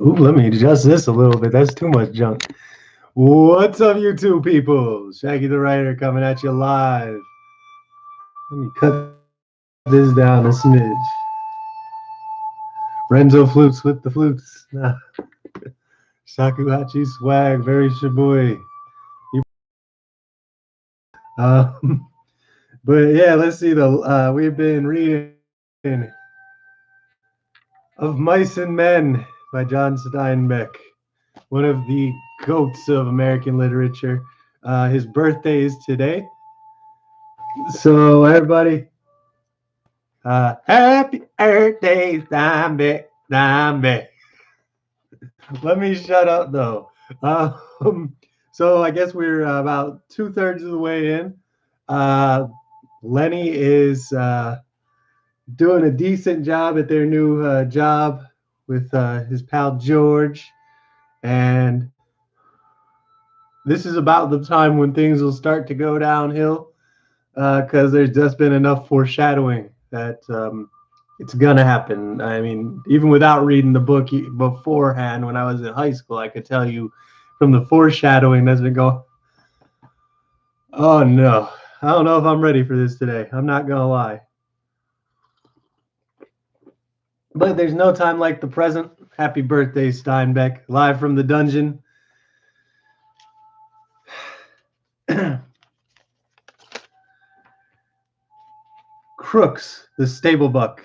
Ooh, let me adjust this a little bit. That's too much junk. What's up, YouTube people? Shaggy the Writer coming at you live. Let me cut this down a smidge. Renzo flutes with the flutes. Nah. Shakuhachi swag, very shiboy. But yeah, let's see. We've been reading Of Mice and Men by John Steinbeck, one of the goats of American literature. His birthday is today. So everybody, happy birthday, Steinbeck. Let me shut up though. So I guess we're about 2/3 of the way in. Uh, Lenny is doing a decent job at their new job with his pal George. And this is about the time when things will start to go downhill because there's just been enough foreshadowing that it's going to happen. I mean, even without reading the book beforehand, when I was in high school, I could tell you from the foreshadowing that's been going, oh no, I don't know if I'm ready for this today. I'm not going to lie. But there's no time like the present. Happy birthday, Steinbeck, live from the dungeon. Crooks, the stable buck,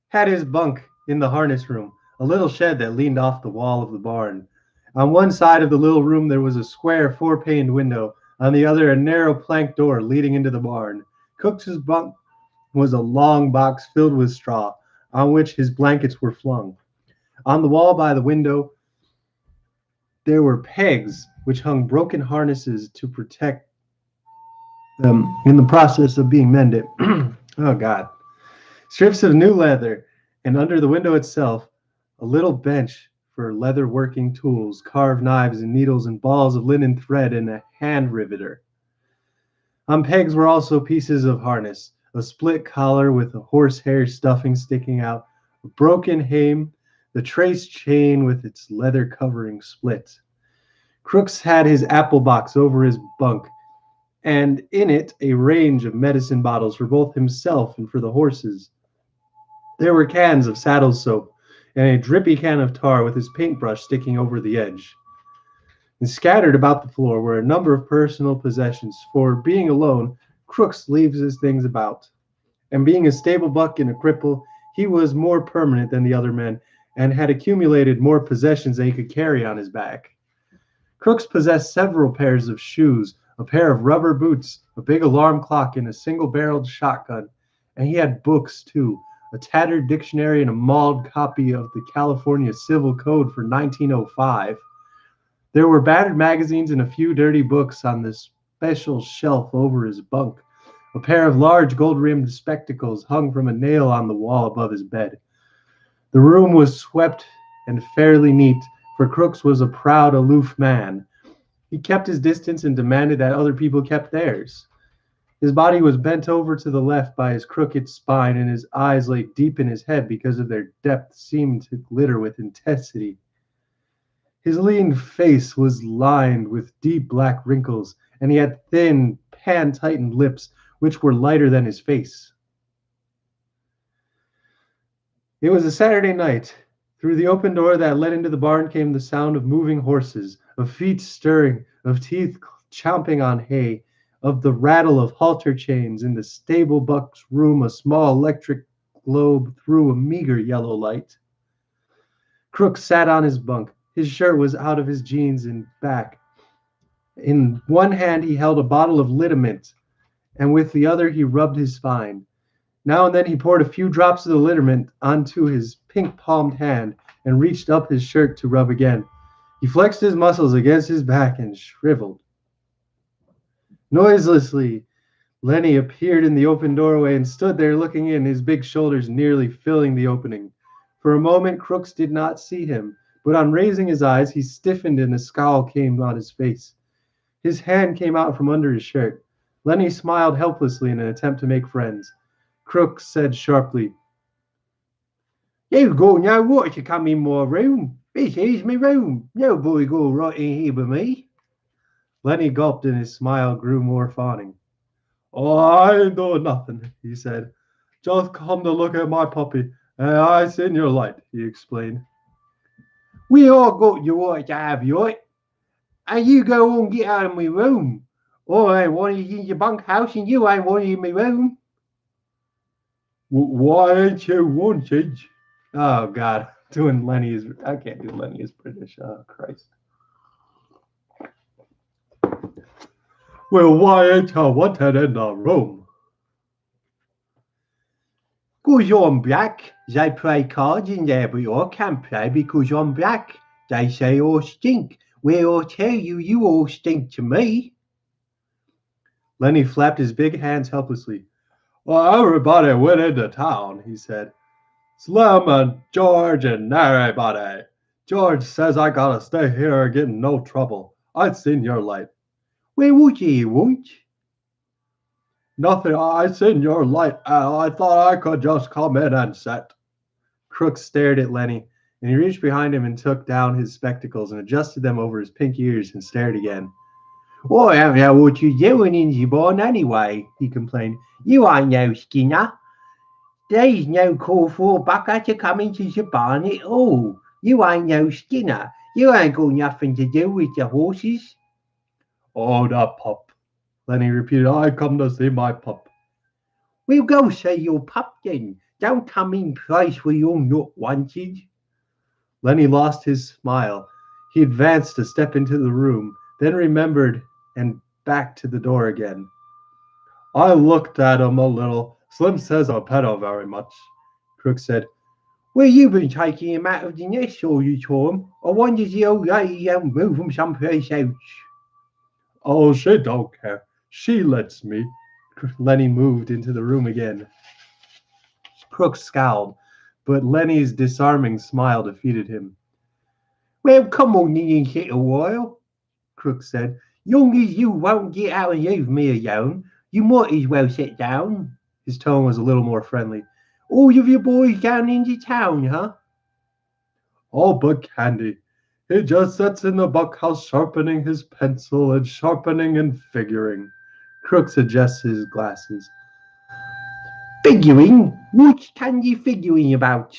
had his bunk in the harness room, a little shed that leaned off the wall of the barn. On one side of the little room there was a square four-paned window, on the other a narrow plank door leading into the barn. Cook's bunk was a long box filled with straw, on which his blankets were flung. On the wall by the window there were pegs which hung broken harnesses to protect them in the process of being mended. Oh God. Strips of new leather, and under the window itself, a little bench for leather working tools, carved knives and needles and balls of linen thread and a hand riveter. On pegs were also pieces of harness, a split collar with a horsehair stuffing sticking out, a broken hame, the trace chain with its leather covering split. Crooks had his apple box over his bunk, and in it a range of medicine bottles for both himself and for the horses. There were cans of saddle soap and a drippy can of tar with his paintbrush sticking over the edge. And scattered about the floor were a number of personal possessions, for being alone, Crooks leaves his things about. And being a stable buck and a cripple, he was more permanent than the other men and had accumulated more possessions than he could carry on his back. Crooks possessed several pairs of shoes, a pair of rubber boots, a big alarm clock, and a single-barreled shotgun. And he had books, too, a tattered dictionary and a mauled copy of the California Civil Code for 1905. There were battered magazines and a few dirty books on the special shelf over his bunk. A pair of large gold-rimmed spectacles hung from a nail on the wall above his bed. The room was swept and fairly neat, for Crooks was a proud, aloof man. He kept his distance and demanded that other people kept theirs. His body was bent over to the left by his crooked spine, and his eyes lay deep in his head because of their depth seemed to glitter with intensity. His lean face was lined with deep black wrinkles, and he had thin, pan-tightened lips, which were lighter than his face. It was a Saturday night. Through the open door that led into the barn came the sound of moving horses, of feet stirring, of teeth chomping on hay, of the rattle of halter chains. In the stable buck's room a small electric globe threw a meager yellow light. Crooks sat on his bunk. His shirt was out of his jeans and back. In one hand he held a bottle of liniment, and with the other he rubbed his spine. Now and then he poured a few drops of the liniment onto his pink-palmed hand and reached up his shirt to rub again. He flexed his muscles against his back and shriveled. Noiselessly, Lenny appeared in the open doorway and stood there looking in, his big shoulders nearly filling the opening. For a moment Crooks did not see him, but on raising his eyes he stiffened and a scowl came on his face. His hand came out from under his shirt. Lenny smiled helplessly in an attempt to make friends. Crooks said sharply, "You go now, what if you come in my room? This is me room. Nobody go right in here with me. Lenny gulped and his smile grew more fawning. Oh, I ain't doing nothing, he said. Just come to look at my puppy, and I seen your light, he explained. We all got your right to have your right, and you go on get out of my room. Or I ain't wanted you in your bunkhouse, and you ain't wanted in my room. Why ain't you wanted? Oh, God. Doing Lenny is... I can't do Lenny as British. Oh, Christ. Well, why ain't you wanted in the room? Because I'm black. They play cards in there, but I can't play because I'm black. They say I stink. Well, I tell you, you all stink to me. Lenny flapped his big hands helplessly. Well, everybody went into town, he said. Slim and George and everybody. George says I gotta stay here and get in no trouble. I'd seen your light. Where would you want? Nothing. I seen your light. I thought I could just come in and sit. Crooks stared at Lenny, and he reached behind him and took down his spectacles and adjusted them over his pink ears and stared again. Well, I don't know what you're doing in your barn anyway, he complained. You ain't no Skinner. There's no call for a bucker to come into your barn at all. You ain't no Skinner. You ain't got nothing to do with the horses. Oh, the pup, Lenny repeated. I come to see my pup. We'll go see your pup then. Don't come in place where you're not wanted. Lenny lost his smile. He advanced a step into the room, then remembered and back to the door again. I looked at him a little. Slim says I pet him very much. Crook said, Well, you been taking him out of the nest all you time. I wonder if the old lady don't move him someplace else. Oh, she don't care. She lets me. Lenny moved into the room again. Crook scowled, but Lenny's disarming smile defeated him. Well, come on in and sit a while, Crook said. Young as you won't get out and leave me alone, you might as well sit down. His tone was a little more friendly. All of you boys down into town, huh? All but Candy. He just sits in the bunkhouse sharpening his pencil and sharpening and figuring. Crooks adjusts his glasses. Figuring? What's Candy figuring about?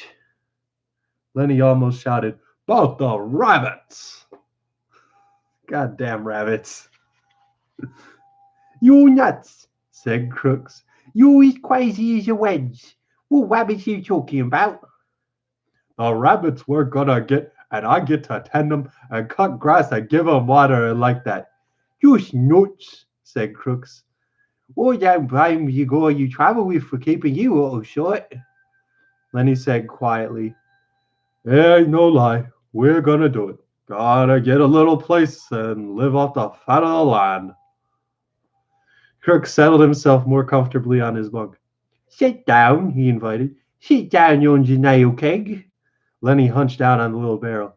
Lenny almost shouted, About the rabbits! Goddamn rabbits. You're nuts, said Crooks. You're as crazy as a wedge. What rabbits are you talking about? The rabbits we're gonna get, and I get to tend them and cut grass and give them water and like that. Just nuts, said Crooks. I don't blame the guy you travel with for keeping you a little short. Lenny said quietly, It ain't no lie. We're gonna do it. Gotta get a little place and live off the fat of the land. Crooks settled himself more comfortably on his bunk. Sit down, he invited. Sit down yonder nail keg. Lenny hunched down on the little barrel.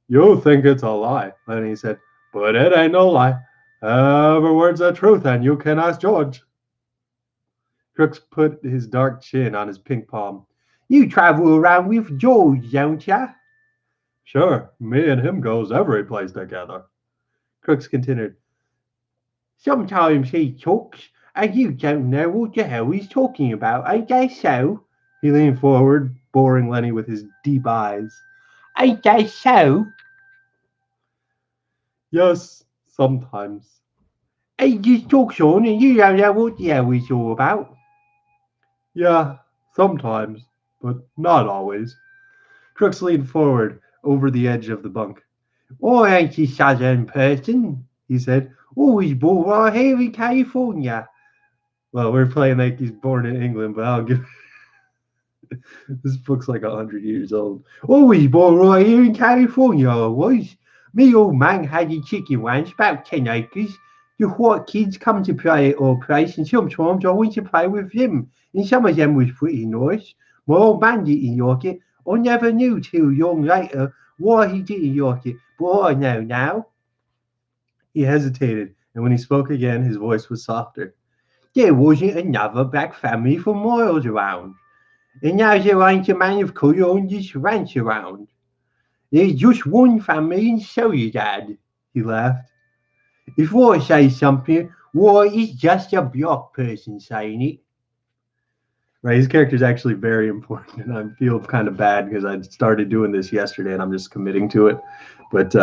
You think it's a lie, Lenny said, but it ain't no lie. Every word's the truth, and you can ask George. Crooks put his dark chin on his pink palm. You travel around with George, don't ya? Sure, me and him goes every place together. Crooks continued. Sometimes he talks, and you don't know what the hell he's talking about, ain't that so? He leaned forward, boring Lenny with his deep eyes. Ain't that so? Yes, sometimes. He just talks on and you don't know what the hell he's all about. Yeah, sometimes, but not always. Crooks leaned forward over the edge of the bunk. I ain't a southern person, he said. I was born right here in California. Well, we're playing like he's born in England, but I'll give... This book's like 100 years old. I was born right here in California, I was. Me old man had a chicken ranch, about 10 acres. The white kids come to play at our place, and sometimes I went to play with them. And some of them was pretty nice. My old man didn't like it. I never knew till long later why he didn't like it, but I know now. He hesitated, and when he spoke again, his voice was softer. There wasn't another black family for miles around. And now there ain't a man of colour on this ranch around. There's just one family in Soledad, he laughed. If I say something, why, it's just a black person saying it. Right, his character is actually very important, and I feel kind of bad because I started doing this yesterday, and I'm just committing to it. But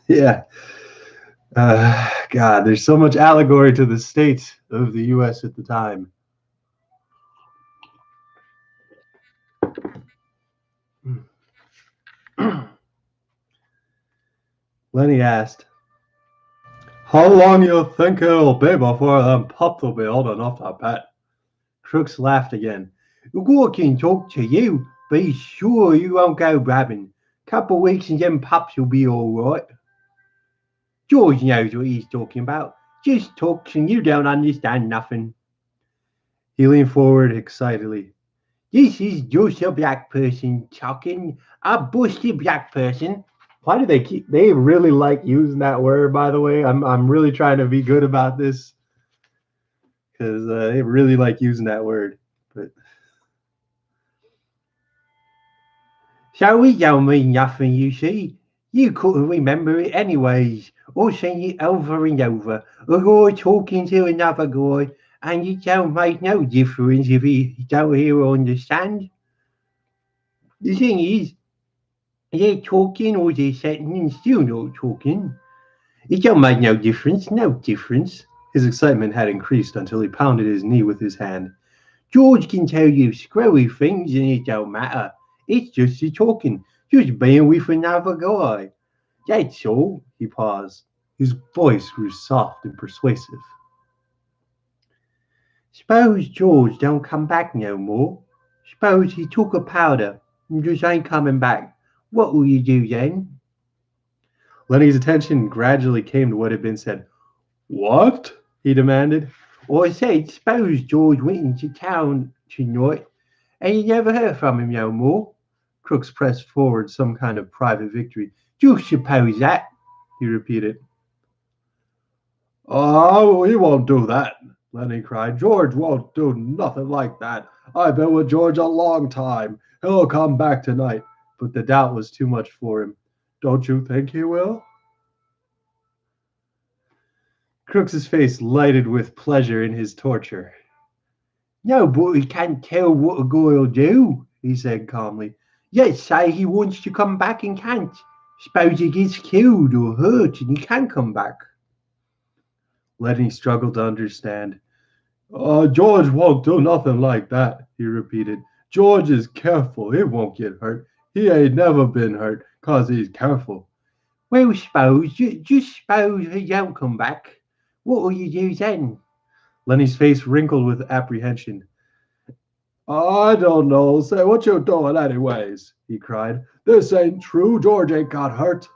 yeah, God, there's so much allegory to the state of the U.S. at the time. Lenny asked, "How long you think it'll be before them pups will be old enough to pet?" Crooks laughed again. "I can talk to you. Be sure you won't go blabbing. Couple weeks and them pups will be all right." George knows what he's talking about. Just talks and you don't understand nothing. He leaned forward excitedly. "This is just a black person talking. A busty black person." Why do they keep? They really like using that word. By the way, I'm really trying to be good about this because they really like using that word. But so it don't mean nothing. You see, you couldn't remember it anyways, or saying it over and over, or talking to another guy, and it don't make no difference if he don't hear or understand. The thing is, they're talking or they're sitting and still not talking. It don't make no difference, no difference. His excitement had increased until he pounded his knee with his hand. George can tell you screwy things and it don't matter. It's just the talking, just being with another guy. That's all. He paused. His voice grew soft and persuasive. Suppose George don't come back no more. Suppose he took a powder and just ain't coming back. What will you do then? Lenny's attention gradually came to what had been said. "What?" he demanded. "I said, suppose George went into town tonight and you never heard from him no more." Crooks pressed forward some kind of private victory. "Just suppose that," he repeated. "Oh, he won't do that," Lenny cried. "George won't do nothing like that. I've been with George a long time. He'll come back tonight." But the doubt was too much for him. "Don't you think he will?" Crooks's face lighted with pleasure in his torture. "Nobody can tell what a guy'll do," he said calmly. "Let's say he wants to come back and can't. Suppose he gets killed or hurt and he can't come back." Lenny struggled to understand. "George won't do nothing like that," he repeated. "George is careful. He won't get hurt. He ain't never been hurt, 'cause he's careful." "Well, just suppose he don't come back. What'll you do then?" Lenny's face wrinkled with apprehension. "I don't know. Say, what you doing anyways?" he cried. "This ain't true. George ain't got hurt."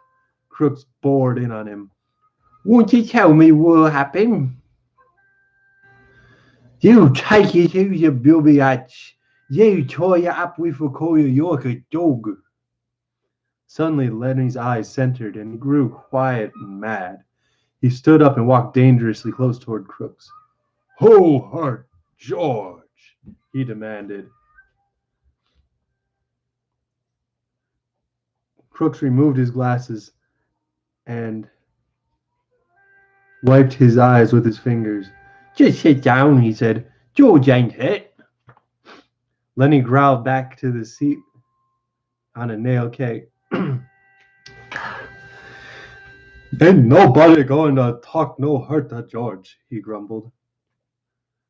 Crooks bored in on him. "Won't you tell me what happened?" "You take it to the billiards. You tie it up with a coil like a dog." Suddenly Lenny's eyes centered and he grew quiet and mad. He stood up and walked dangerously close toward Crooks. "Who hurt George?" he demanded. Crooks removed his glasses and wiped his eyes with his fingers. "Just sit down," he said. "George ain't hurt." Lenny growled back to the seat on a nail keg. "Ain't nobody going to talk no hurt to George," he grumbled.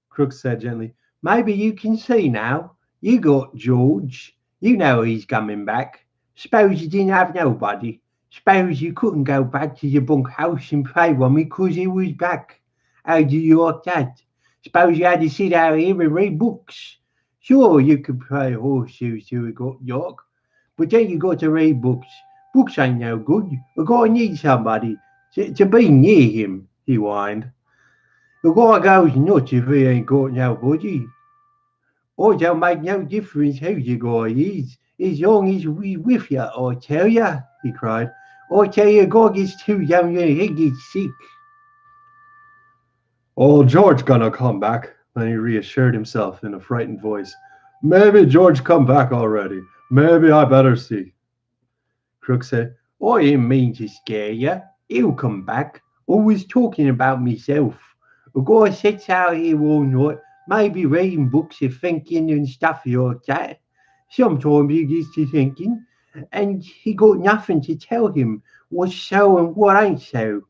Crooks said gently, "Maybe you can see now. You got George. You know he's coming back. Suppose you didn't have nobody. Suppose you couldn't go back to your bunkhouse and play with me 'cause he was back. How do you like that? Suppose you had to sit out here and read books. Sure, you could play horseshoes till it got dark, but then you got to read books. Books ain't no good. A guy needs somebody to be near him," he whined. "The guy goes nuts if he ain't got nobody. It don't make no difference who the guy is, as long as he's with you, I tell you," he cried. "I tell you, a guy gets too young and he gets sick." "Oh, George gonna come back," Lenny reassured himself in a frightened voice. "Maybe George come back already. Maybe I better see." Crook said. I didn't mean to scare you. He'll come back. Always talking about myself. A guy sits out here all night, maybe reading books or thinking and stuff like that. Sometimes he gets to thinking, and he got nothing to tell him what's so and what ain't so.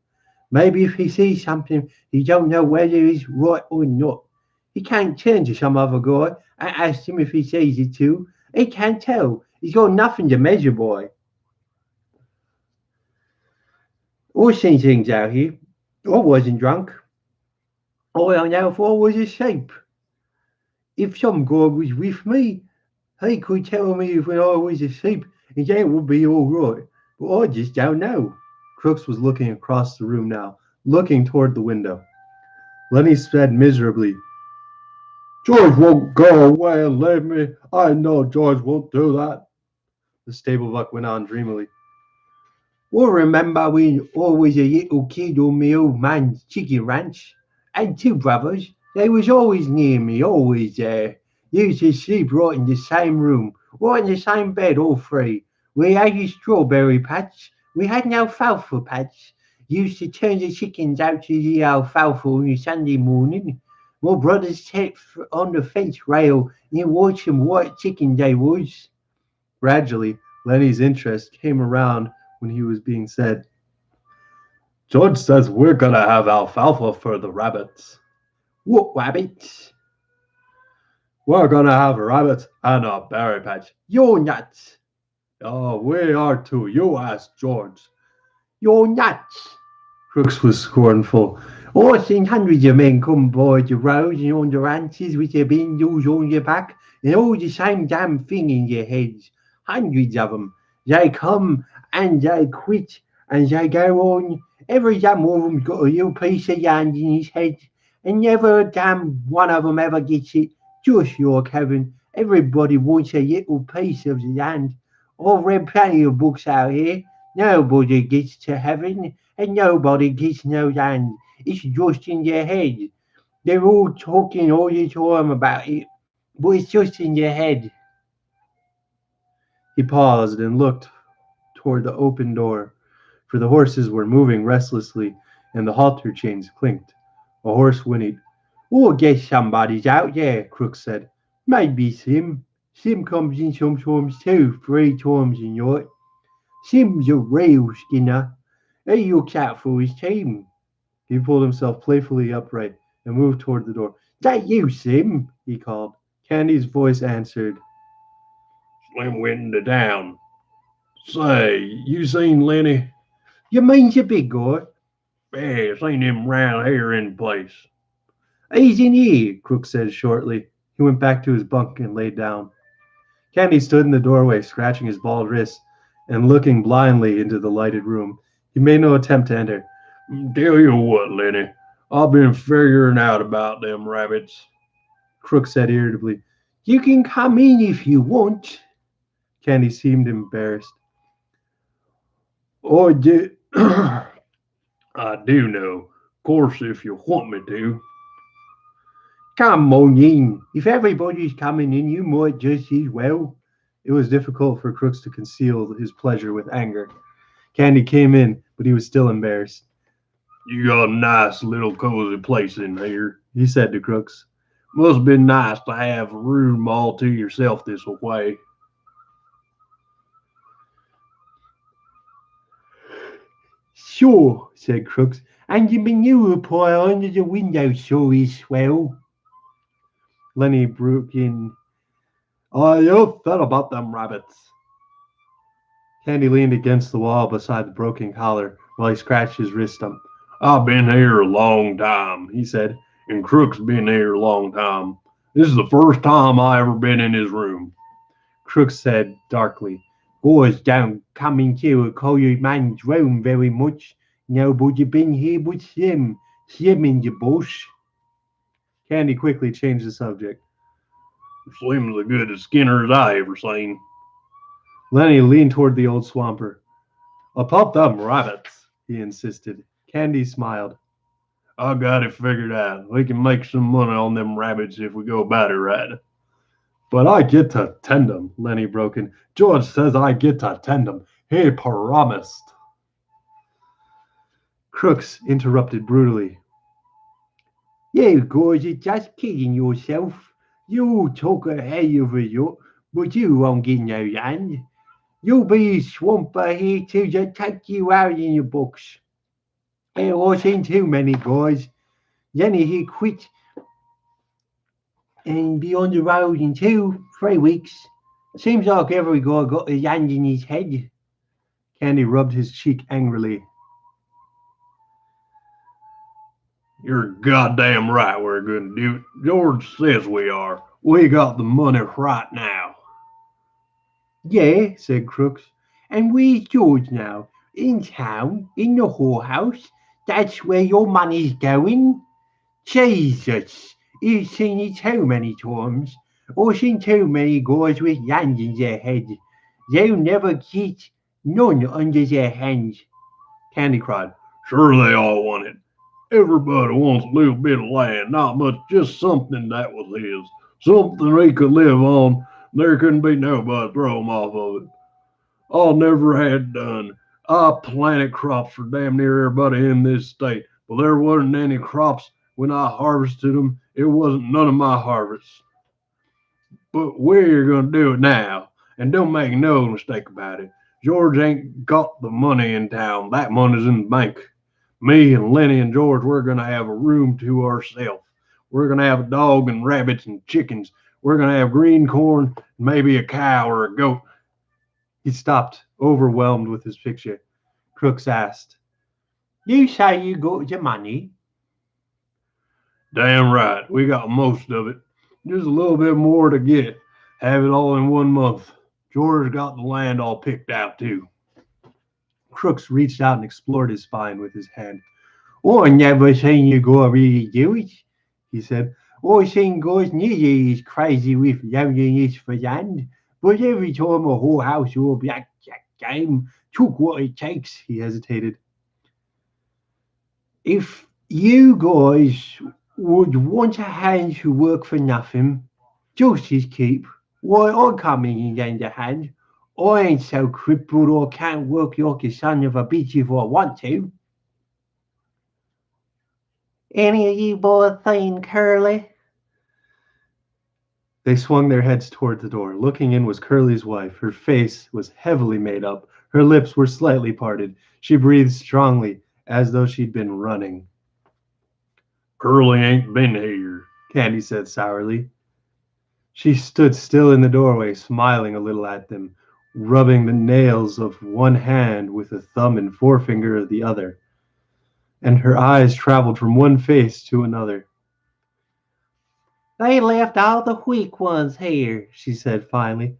Maybe if he sees something, he don't know whether it's right or not. He can't turn to some other guy and ask him if he sees it too. He can't tell. He's got nothing to measure by. I've seen things out here. I wasn't drunk. All I know if I was asleep. If some guy was with me, he could tell me if when I was asleep, and that would be all right. But I just don't know. Crooks was looking across the room now, looking toward the window. Lenny said miserably, George won't go away and leave me. I know George won't do that. The stable buck went on dreamily. I remember when I was a little kid on my old man's chicken ranch. I had two brothers. They was always near me, always there. Used to sleep right in the same room, right in the same bed, all three. We had a strawberry patch. We had an alfalfa patch. Used to turn the chickens out to the alfalfa on a Sunday morning. My brothers sat on the fence rail and watched them white chicken they was. Gradually, Lenny's interest came around when he was being said, George says we're going to have alfalfa for the rabbits. What rabbits? We're going to have rabbits and a berry patch. You're nuts. Oh, we are too. You ask George. You're nuts. Crooks was scornful. I've seen hundreds of men come by the roads and on the ranches with their bindles on your back and all the same damn thing in their heads. Hundreds of them. They come and they quit and they go on. Every damn one of them's got a little piece of land in his head and never a damn one of them ever gets it. Just like heaven. Everybody wants a little piece of the land. I've read plenty of books out here. Nobody gets to heaven and nobody gets no land. It's just in their head. They're all talking all the time about it, but it's just in their head. He paused and looked toward the open door, for the horses were moving restlessly and the halter chains clinked. A horse whinnied. Oh, guess somebody's out there, Crook said. Maybe Sim. Sim comes in sometimes too, 3 times a night. Sim's a real skinner. He looks out for his team. He pulled himself playfully upright and moved toward the door. That you, Sim? He called. Candy's voice answered. Slim went into town. Say, you seen Lenny? You mean the big guy? Yeah, seen him round here in place. He's in here, Crook said shortly. He went back to his bunk and lay down. Candy stood in the doorway, scratching his bald wrist and looking blindly into the lighted room. He made no attempt to enter. Tell you what, Lenny, I've been figuring out about them rabbits. Crook said irritably. You can come in if you want. Candy seemed embarrassed. I do. I do know. Of course, if you want me to. Come on in. If everybody's coming in, you might just as well. It was difficult for Crooks to conceal his pleasure with anger. Candy came in, but he was still embarrassed. You got a nice little cozy place in here, he said to Crooks. Must have been nice to have a room all to yourself this way. Sure, said Crooks, and the manure pile under the window sure is swell. Lenny broke in. You thought about them rabbits. Candy leaned against the wall beside the broken collar while he scratched his wrist stump. I've been here a long time, he said, and Crook's been here a long time. This is the first time I ever been in his room. Crook said darkly, Boys don't come into a coloured man's room very much. Nobody been here but Slim. Slim in the bush. Candy quickly changed the subject. Slim's the goodest skinner as I ever seen. Lenny leaned toward the old swamper. About them rabbits, he insisted. Candy smiled. I got it figured out. We can make some money on them rabbits if we go about it right. But I get to tend them, Lenny broke in. George says I get to tend them. He promised. Crooks interrupted brutally. You guys are just kidding yourself. You talk a hell of a lot, but you won't get no land. You'll be a swamper here till they take you out in your books. I've seen too many guys. Then he quit and be on the road in 2, 3 weeks. Seems like every guy got a hand in his head. Candy rubbed his cheek angrily. You're goddamn right we're going to do it. George says we are. We got the money right now. Yeah, said Crooks. And where's George now? In town? In the whorehouse? That's where your money's going? Jesus! You've seen it too many times. Or seen too many guys with hands in their head. They'll never get none under their hands. Candy cried. Sure they all want it. Everybody wants a little bit of land, not much, just something that was his. Something he could live on. There couldn't be nobody throw him off of it. I never had done. I planted crops for damn near everybody in this state, but there wasn't any crops when I harvested them. It wasn't none of my harvests. But we're going to do it now. And don't make no mistake about it. George ain't got the money in town. That money's in the bank. Me and Lenny and George, we're going to have a room to ourselves. We're going to have a dog and rabbits and chickens. We're going to have green corn, maybe a cow or a goat. He stopped, overwhelmed with his picture. Crooks asked, You say you got your money? Damn right. We got most of it. Just a little bit more to get. Have it all in 1 month. George got the land all picked out, too. Crooks reached out and explored his spine with his hand. I never seen you go really do it, he said. I seen guys near you is crazy with loneliness for land, but every time a whorehouse or a blackjack game took what it takes, he hesitated. If you guys would want a hand to work for nothing, just his keep, why I'm coming in hand to hand. I ain't so crippled I can't work like a son of a bitch if I want to. Any of you boys seen Curly? They swung their heads toward the door. Looking in was Curly's wife. Her face was heavily made up. Her lips were slightly parted. She breathed strongly, as though she'd been running. Curly ain't been here, Candy said sourly. She stood still in the doorway, smiling a little at them, rubbing the nails of one hand with the thumb and forefinger of the other. And her eyes traveled from one face to another. They left all the weak ones here, she said finally.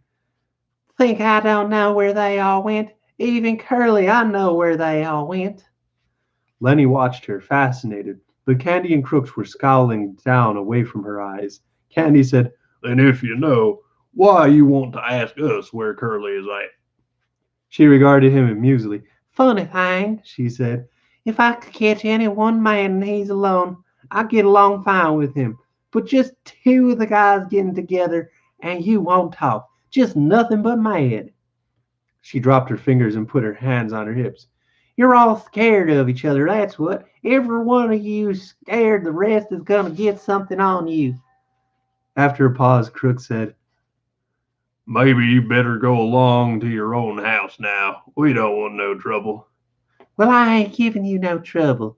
Think I don't know where they all went? Even Curly, I know where they all went. Lenny watched her, fascinated, but Candy and Crooks were scowling down away from her eyes. Candy said, Then if you know, why you want to ask us where Curly is at? She regarded him amusedly. Funny thing, she said. If I could catch any one man and he's alone, I'd get along fine with him. But just two of the guys getting together and you won't talk. Just nothing but mad. She dropped her fingers and put her hands on her hips. You're all scared of each other, that's what. Every one of you's scared the rest is going to get something on you. After a pause, Crooks said, Maybe you better go along to your own house now. We don't want no trouble. Well, I ain't giving you no trouble.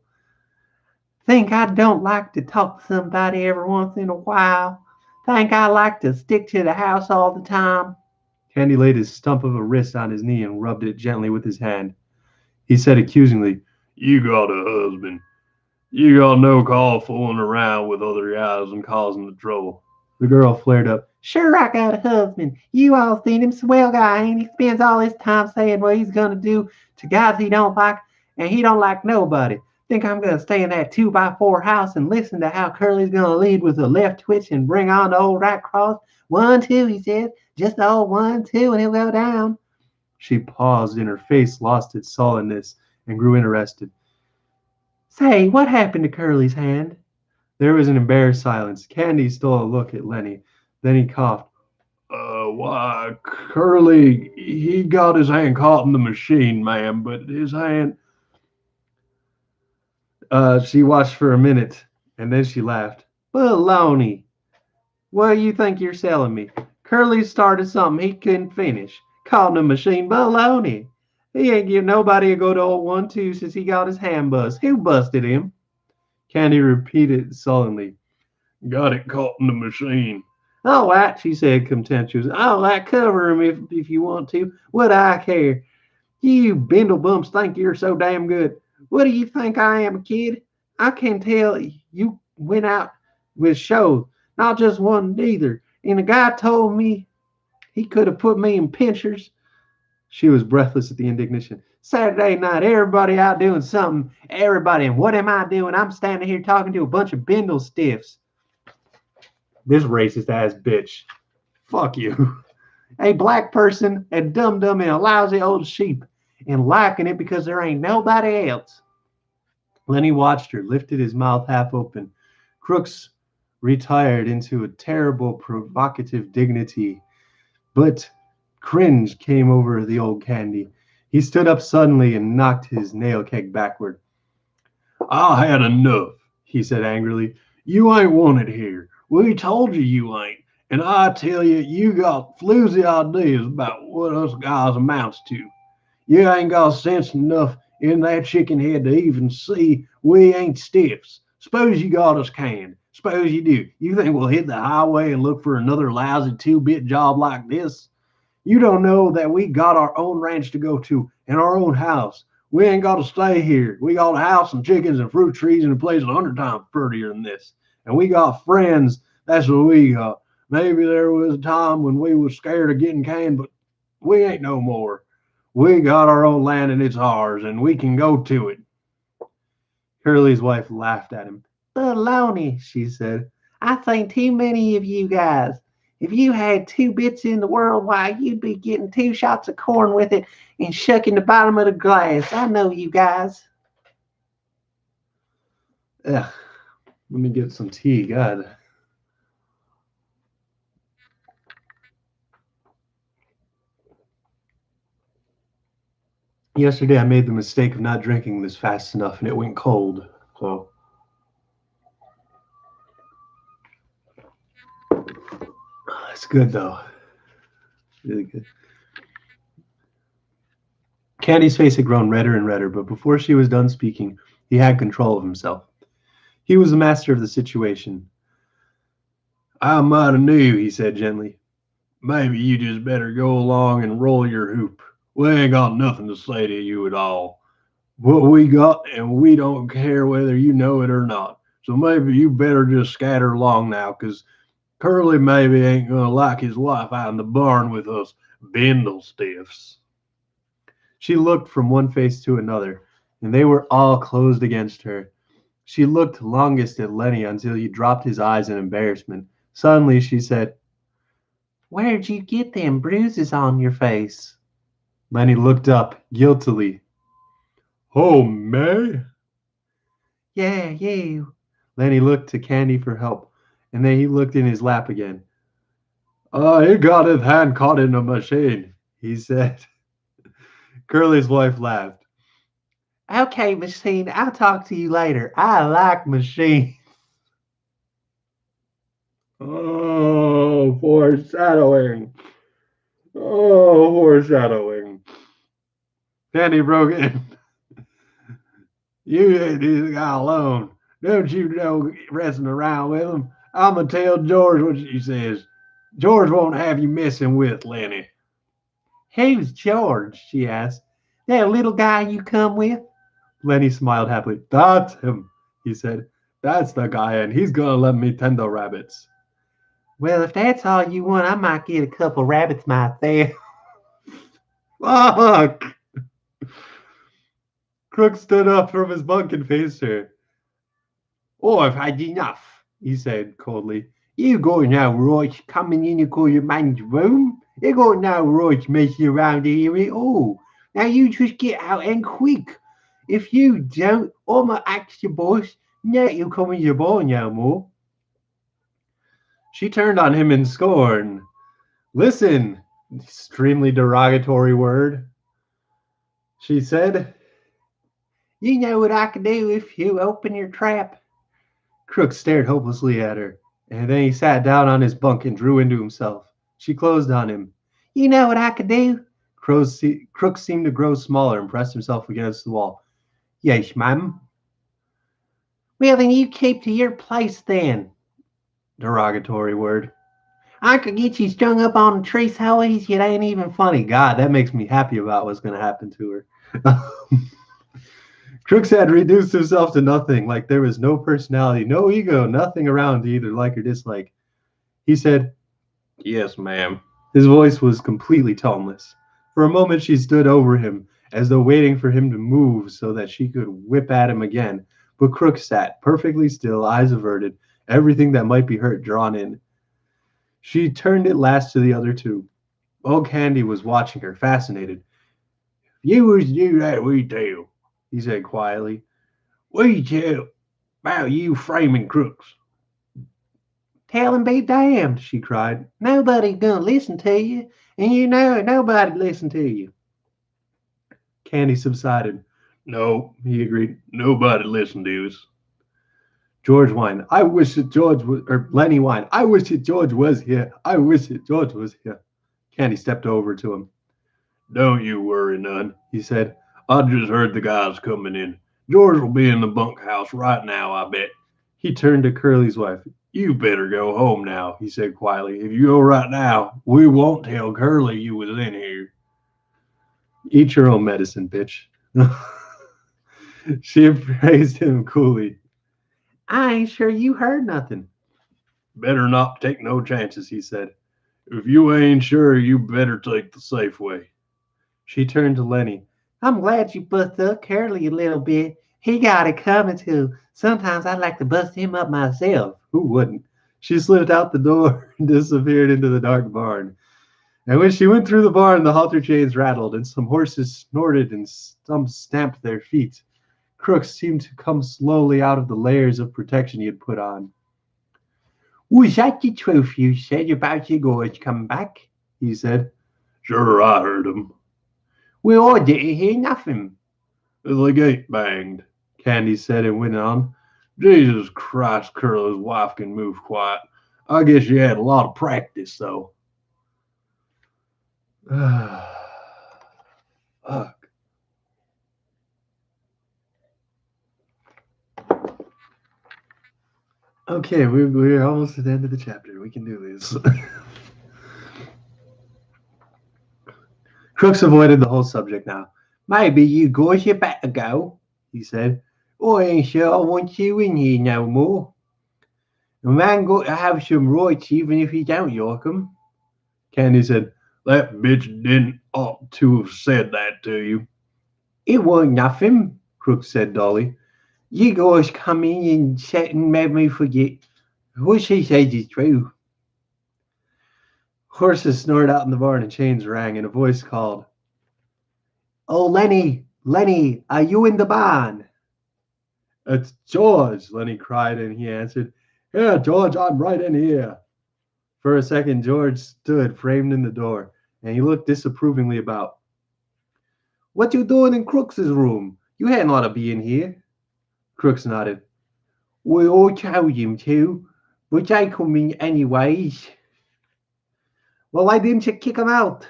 Think I don't like to talk to somebody every once in a while? Think I like to stick to the house all the time? Candy laid his stump of a wrist on his knee and rubbed it gently with his hand. He said accusingly, You got a husband. You got no call fooling around with other guys and causing the trouble. The girl flared up. Sure, I got a husband. You all seen him, swell guy, and he spends all his time saying what he's gonna do to guys he don't like, and he don't like nobody. Think I'm gonna stay in that 2x4 house and listen to how Curly's gonna lead with a left twitch and bring on the old right cross? 1, 2, he said. Just the old 1, 2, and he'll go down. She paused, and her face lost its sullenness and grew interested. Say, what happened to Curly's hand? There was an embarrassed silence. Candy stole a look at Lenny. Then he coughed. Why, Curly, he got his hand caught in the machine, ma'am, but his hand. She watched for a minute, and then she laughed. Baloney. What do you think you're selling me? Curly started something he couldn't finish. Calling the machine baloney. He ain't give nobody a good old 1-2 since he got his hand bust. Who busted him? Candy repeated sullenly. Got it caught in the machine. All right, she said contemptuously. All right, cover him if you want to. What I care? You bindle bumps think you're so damn good. What do you think I am, kid? I can tell you went out with shows, not just one neither. And the guy told me he could have put me in pinchers. She was breathless at the indignation. Saturday night, everybody out doing something. Everybody, and what am I doing? I'm standing here talking to a bunch of bindle stiffs. This racist ass bitch. Fuck you. A black person, a dum dum, and a lousy old sheep, and liking it because there ain't nobody else. Lenny watched her, lifted his mouth half open. Crooks retired into a terrible, provocative dignity, but cringe came over the old Candy. He stood up suddenly and knocked his nail keg backward. I had enough, he said angrily. You ain't wanted here. We told you ain't. And I tell you, you got floozy ideas about what us guys amounts to. You ain't got sense enough in that chicken head to even see we ain't stiffs. Suppose you got us canned. Suppose you do. You think we'll hit the highway and look for another lousy 2-bit job like this? You don't know that we got our own ranch to go to and our own house. We ain't got to stay here. We got a house and chickens and fruit trees in a place 100 times prettier than this. And we got friends. That's what we got. Maybe there was a time when we was scared of getting canned, but we ain't no more. We got our own land and it's ours, and we can go to it. Curly's wife laughed at him. Baloney, she said. I think too many of you guys. If you had 2 bits in the world, why, you'd be getting 2 shots of corn with it and shucking the bottom of the glass. I know you guys. Ugh, let me get some tea. God. Yesterday I made the mistake of not drinking this fast enough and it went cold. So it's good though. Really good. Candy's face had grown redder and redder, but before she was done speaking, he had control of himself. He was the master of the situation. I might have knew, he said gently. Maybe you just better go along and roll your hoop. We ain't got nothing to say to you at all. What we got, and we don't care whether you know it or not. So maybe you better just scatter along now, 'cause Curly maybe ain't gonna like his wife out in the barn with us bindle stiffs. She looked from one face to another, and they were all closed against her. She looked longest at Lenny until he dropped his eyes in embarrassment. Suddenly she said, Where'd you get them bruises on your face? Lenny looked up guiltily. Oh, May? Yeah, you. Lenny looked to Candy for help, and then he looked in his lap again. He got his hand caught in the machine, he said. Curly's wife laughed. Okay, machine, I'll talk to you later. I like machines. Oh, foreshadowing. Oh, foreshadowing. Candy broke in. You ain't this guy alone. Don't you know messing around with him? I'm going to tell George what she says. George won't have you messing with Lenny. Who's George? She asked. That little guy you come with? Lenny smiled happily. That's him, he said. That's the guy, and he's going to let me tend the rabbits. Well, if that's all you want, I might get a couple rabbits myself. Fuck! Crook stood up from his bunk and faced her. Oh, I've had enough, he said coldly. You got no right coming in and your man's room. You got no right messing around here at all. Now you just get out and quick. If you don't, I'm gonna ask the boss not to come in your bar no more. She turned on him in scorn. Listen, extremely derogatory word, she said. You know what I could do if you open your trap. Crooks stared hopelessly at her, and then he sat down on his bunk and drew into himself. She closed on him. You know what I could do? Crooks seemed to grow smaller and pressed himself against the wall. Yes, ma'am. Well, then you keep to your place then. Derogatory word. I could get you strung up on a tree so easy it ain't even funny. God, that makes me happy about what's going to happen to her. Crooks had reduced himself to nothing, like there was no personality, no ego, nothing around to either like or dislike. He said, Yes, ma'am. His voice was completely toneless. For a moment she stood over him, as though waiting for him to move so that she could whip at him again. But Crooks sat, perfectly still, eyes averted, everything that might be hurt drawn in. She turned at last to the other two. Old Candy was watching her, fascinated. If you was to do that, we tell, he said quietly. We tell about you framing crooks. Tell him be damned, she cried. Nobody's gonna listen to you, and you know it, nobody'd listen to you. Candy subsided. No, he agreed. Nobody listened to us. George whined. I wish that George was, or Lenny whined. I wish that George was here. I wish that George was here. Candy stepped over to him. Don't you worry none, he said. I just heard the guys coming in. George will be in the bunkhouse right now, I bet. He turned to Curly's wife. You better go home now, he said quietly. If you go right now, we won't tell Curly you was in here. Eat your own medicine, bitch. She appraised him coolly. I ain't sure you heard nothing. Better not take no chances, he said. If you ain't sure, you better take the safe way. She turned to Lenny. I'm glad you bust up Curly a little bit. He got it coming too. Sometimes I'd like to bust him up myself. Who wouldn't? She slipped out the door and disappeared into the dark barn. And when she went through the barn, the halter chains rattled, and some horses snorted and some stamped their feet. Crooks seemed to come slowly out of the layers of protection he had put on. Was that the truth you said about your gorge coming back? He said. Sure, I heard him. Well, I didn't hear nothing. The gate banged, Candy said and went on. Jesus Christ, Curly's wife can move quiet. I guess you had a lot of practice, though. Fuck. Okay, we're almost at the end of the chapter. We can do this. Crooks avoided the whole subject now. Maybe you guys had better go, he said. I ain't sure I want you in here no more. A man got to have some rights even if he don't like 'em. Candy said, That bitch didn't ought to have said that to you. It wasn't nothing, Crooks said dully. You guys come in and sat and made me forget. What she says is true. Horses snored out in the barn and chains rang, and a voice called, Oh, Lenny, Lenny, are you in the barn? It's George, Lenny cried, and he answered, Yeah, George, I'm right in here. For a second, George stood framed in the door, and he looked disapprovingly about. What you doing in Crooks's room? You hadn't ought to be in here. Crooks nodded. We all told him to, but they come in anyways. Well, why didn't you kick him out?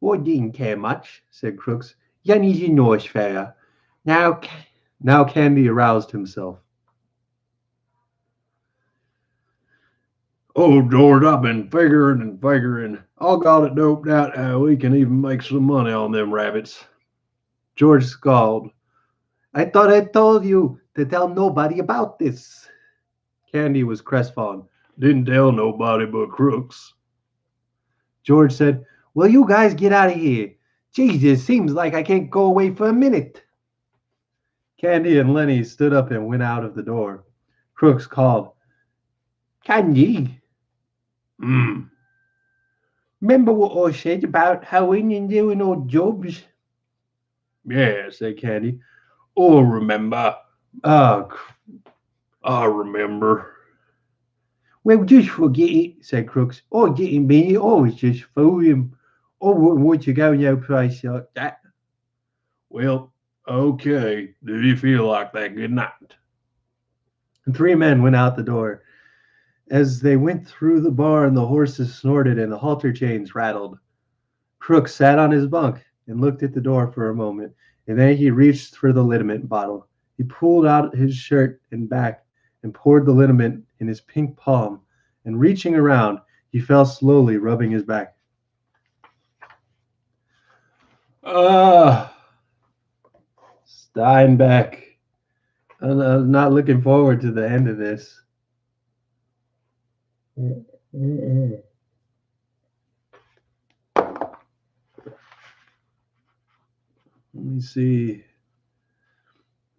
I didn't care much, said Crooks. Yanny's a nice fella. Now, now Candy aroused himself. Oh, George, I've been figuring and figuring. I got it doped out how we can even make some money on them rabbits. George scowled. I thought I told you to tell nobody about this. Candy was crestfallen. Didn't tell nobody but Crooks. George said, Will you guys get out of here? Jesus, seems like I can't go away for a minute. Candy and Lenny stood up and went out of the door. Crooks called, Candy. Remember what I said about how Indian doing odd jobs? Yeah, said Candy. Oh, remember. Oh, I remember. Well, just forget it, said Crooks. I didn't mean it. I was just fooling. I wouldn't want to go no place like that. Well, okay. Do you feel like that? Good night. And three men went out the door. As they went through the barn, the horses snorted and the halter chains rattled. Crooks sat on his bunk and looked at the door for a moment, and then he reached for the liniment bottle. He pulled out his shirt and back and poured the liniment in his pink palm, and reaching around, he fell slowly, rubbing his back. Ah, Steinbeck. I'm not looking forward to the end of this. Let me see.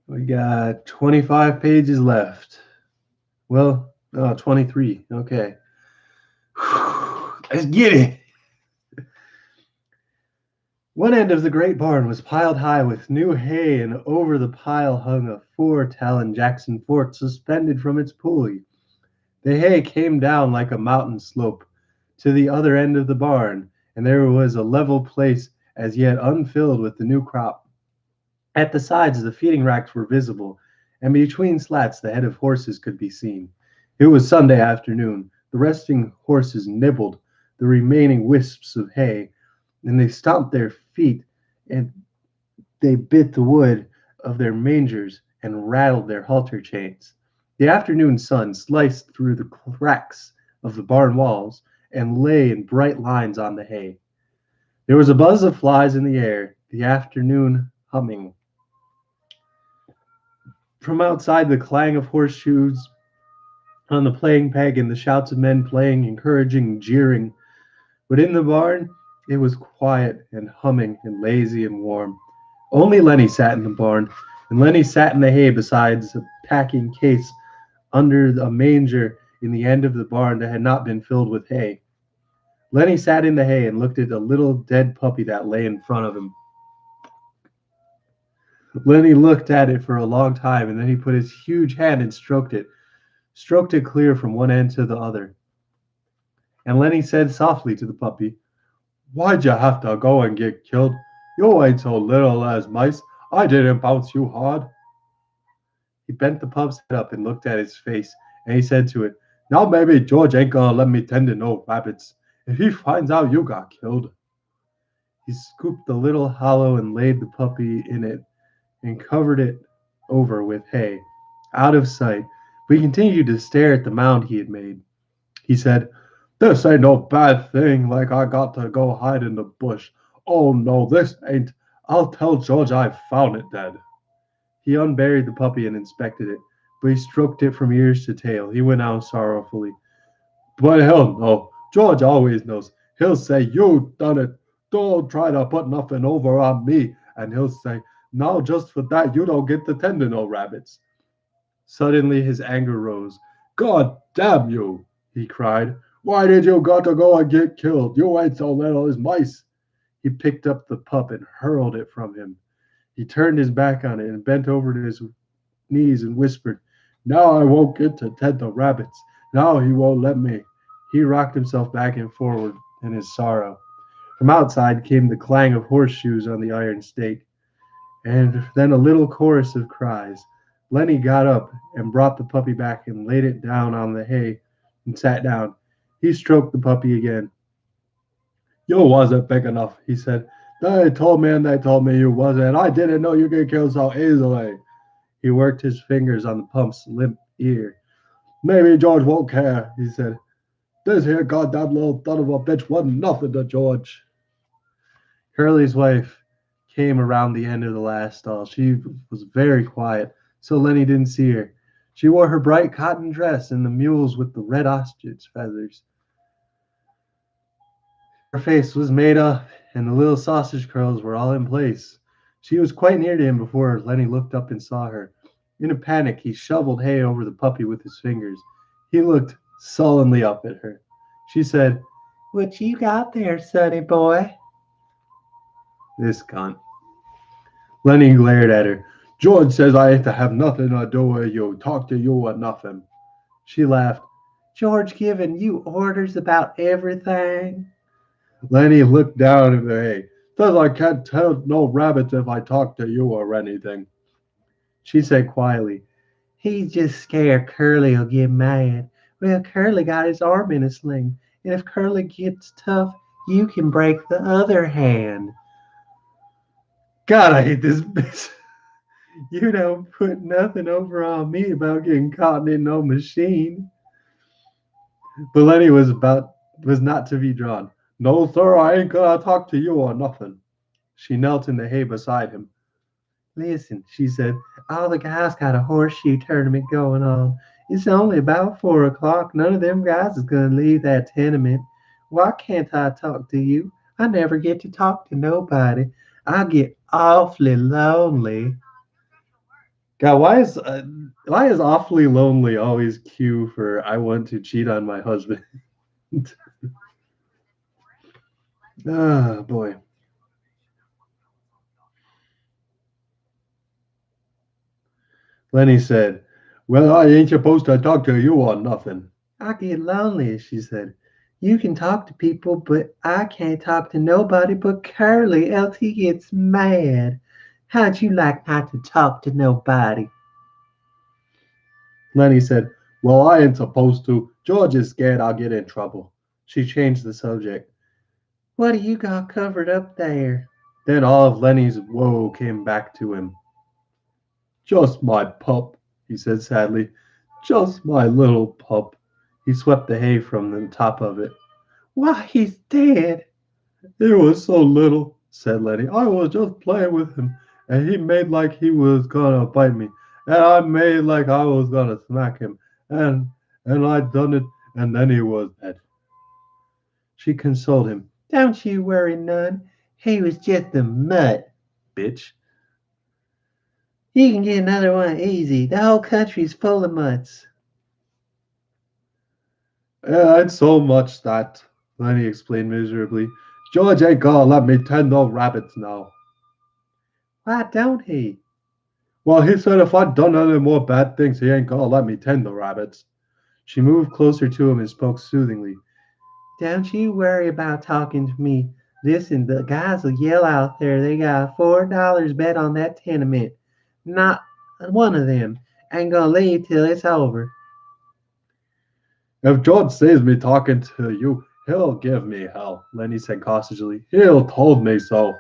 We got 25 pages left. Well, 23. Okay. Let's get it. One end of the great barn was piled high with new hay, and over the pile hung a 4-talon Jackson fort suspended from its pulley. The hay came down like a mountain slope to the other end of the barn, and there was a level place as yet unfilled with the new crop. At the sides, the feeding racks were visible, and between slats the head of horses could be seen. It was Sunday afternoon. The resting horses nibbled the remaining wisps of hay, and they stomped their feet, and they bit the wood of their mangers and rattled their halter chains. The afternoon sun sliced through the cracks of the barn walls and lay in bright lines on the hay. There was a buzz of flies in the air, the afternoon humming. From outside, the clang of horseshoes on the playing peg and the shouts of men playing, encouraging, jeering. But in the barn, it was quiet and humming and lazy and warm. Only Lenny sat in the barn, and Lenny sat in the hay besides a packing case under a manger in the end of the barn that had not been filled with hay. Lenny sat in the hay and looked at a little dead puppy that lay in front of him. Lenny looked at it for a long time, and then he put his huge hand and stroked it clear from one end to the other. And Lenny said softly to the puppy, "Why'd you have to go and get killed? You ain't so little as mice. I didn't bounce you hard." He bent the pup's head up and looked at his face, and he said to it, "Now maybe George ain't gonna let me tend to no rabbits if he finds out you got killed." He scooped the little hollow and laid the puppy in it and covered it over with hay, out of sight, but he continued to stare at the mound he had made. He said, "This ain't no bad thing like I got to go hide in the bush. Oh no, this ain't. I'll tell George I found it dead." He unburied the puppy and inspected it, but he stroked it from ears to tail. He went on sorrowfully. "But he'll know. George always knows. He'll say, 'You done it. Don't try to put nothing over on me.' And he'll say, 'Now just for that, you don't get to tend to no rabbits.'" Suddenly his anger rose. "God damn you," he cried. "Why did you got to go and get killed? You ain't so little as mice." He picked up the pup and hurled it from him. He turned his back on it and bent over to his knees and whispered, "Now I won't get to tend the rabbits. Now he won't let me." He rocked himself back and forward in his sorrow. From outside came the clang of horseshoes on the iron stake, and then a little chorus of cries. Lenny got up and brought the puppy back and laid it down on the hay and sat down. He stroked the puppy again. "You wasn't big enough," he said. "They told me and they told me you wasn't. I didn't know you could kill so easily." He worked his fingers on the pump's limp ear. "Maybe George won't care," he said. "This here goddamn little son of a bitch wasn't nothing to George." Curly's wife came around the end of the last stall. She was very quiet, so Lenny didn't see her. She wore her bright cotton dress and the mules with the red ostrich feathers. Her face was made up, and the little sausage curls were all in place. She was quite near to him before Lenny looked up and saw her. In a panic, he shoveled hay over the puppy with his fingers. He looked sullenly up at her. She said, "What you got there, sonny boy?" "This cunt." Lenny glared at her. "George says I ain't to have nothing to do with you, talk to you or nothing." She laughed. George giving you orders about everything? Lenny looked down at the hay. Says I can't tell no rabbits if I talk to you or anything. She said quietly, he's just scared Curly'll get mad. Well, Curly got his arm in a sling, and if Curly gets tough, you can break the other hand. God, I hate this bitch. You don't put nothing over on me about getting caught in no machine. But Lenny was not to be drawn. No, sir, I ain't gonna talk to you or nothing. She knelt in the hay beside him. Listen, she said, all the guys got a horseshoe tournament going on. It's only about 4 o'clock. None of them guys is gonna leave that tenement. Why can't I talk to you? I never get to talk to nobody. I get awfully lonely. God, why is awfully lonely always cue for I want to cheat on my husband? Ah, boy. Lenny said, well, I ain't supposed to talk to you or nothing. I get lonely, she said. You can talk to people, but I can't talk to nobody but Curly, else he gets mad. How'd you like not to talk to nobody? Lenny said, well, I ain't supposed to. George is scared I'll get in trouble. She changed the subject. What do you got covered up there? Then all of Lenny's woe came back to him. Just my pup, he said sadly. Just my little pup. He swept the hay from the top of it. Why, he's dead. He was so little, said Lenny. I was just playing with him, and he made like he was gonna bite me, and I made like I was gonna smack him, and I done it, and then he was dead. She consoled him. Don't you worry none. He was just a mutt, bitch. You can get another one easy. The whole country's full of mutts. Yeah, it's so much that, Lenny explained miserably. George ain't gonna let me tend no rabbits now. Why don't he? Well, he said if I'd done any more bad things, he ain't gonna let me tend the rabbits. She moved closer to him and spoke soothingly. Don't you worry about talking to me. Listen, the guys will yell out there. They got $4 bet on that tenement. Not one of them ain't gonna leave till it's over. If George sees me talking to you, he'll give me hell, Lenny said cautiously. He'll told me so.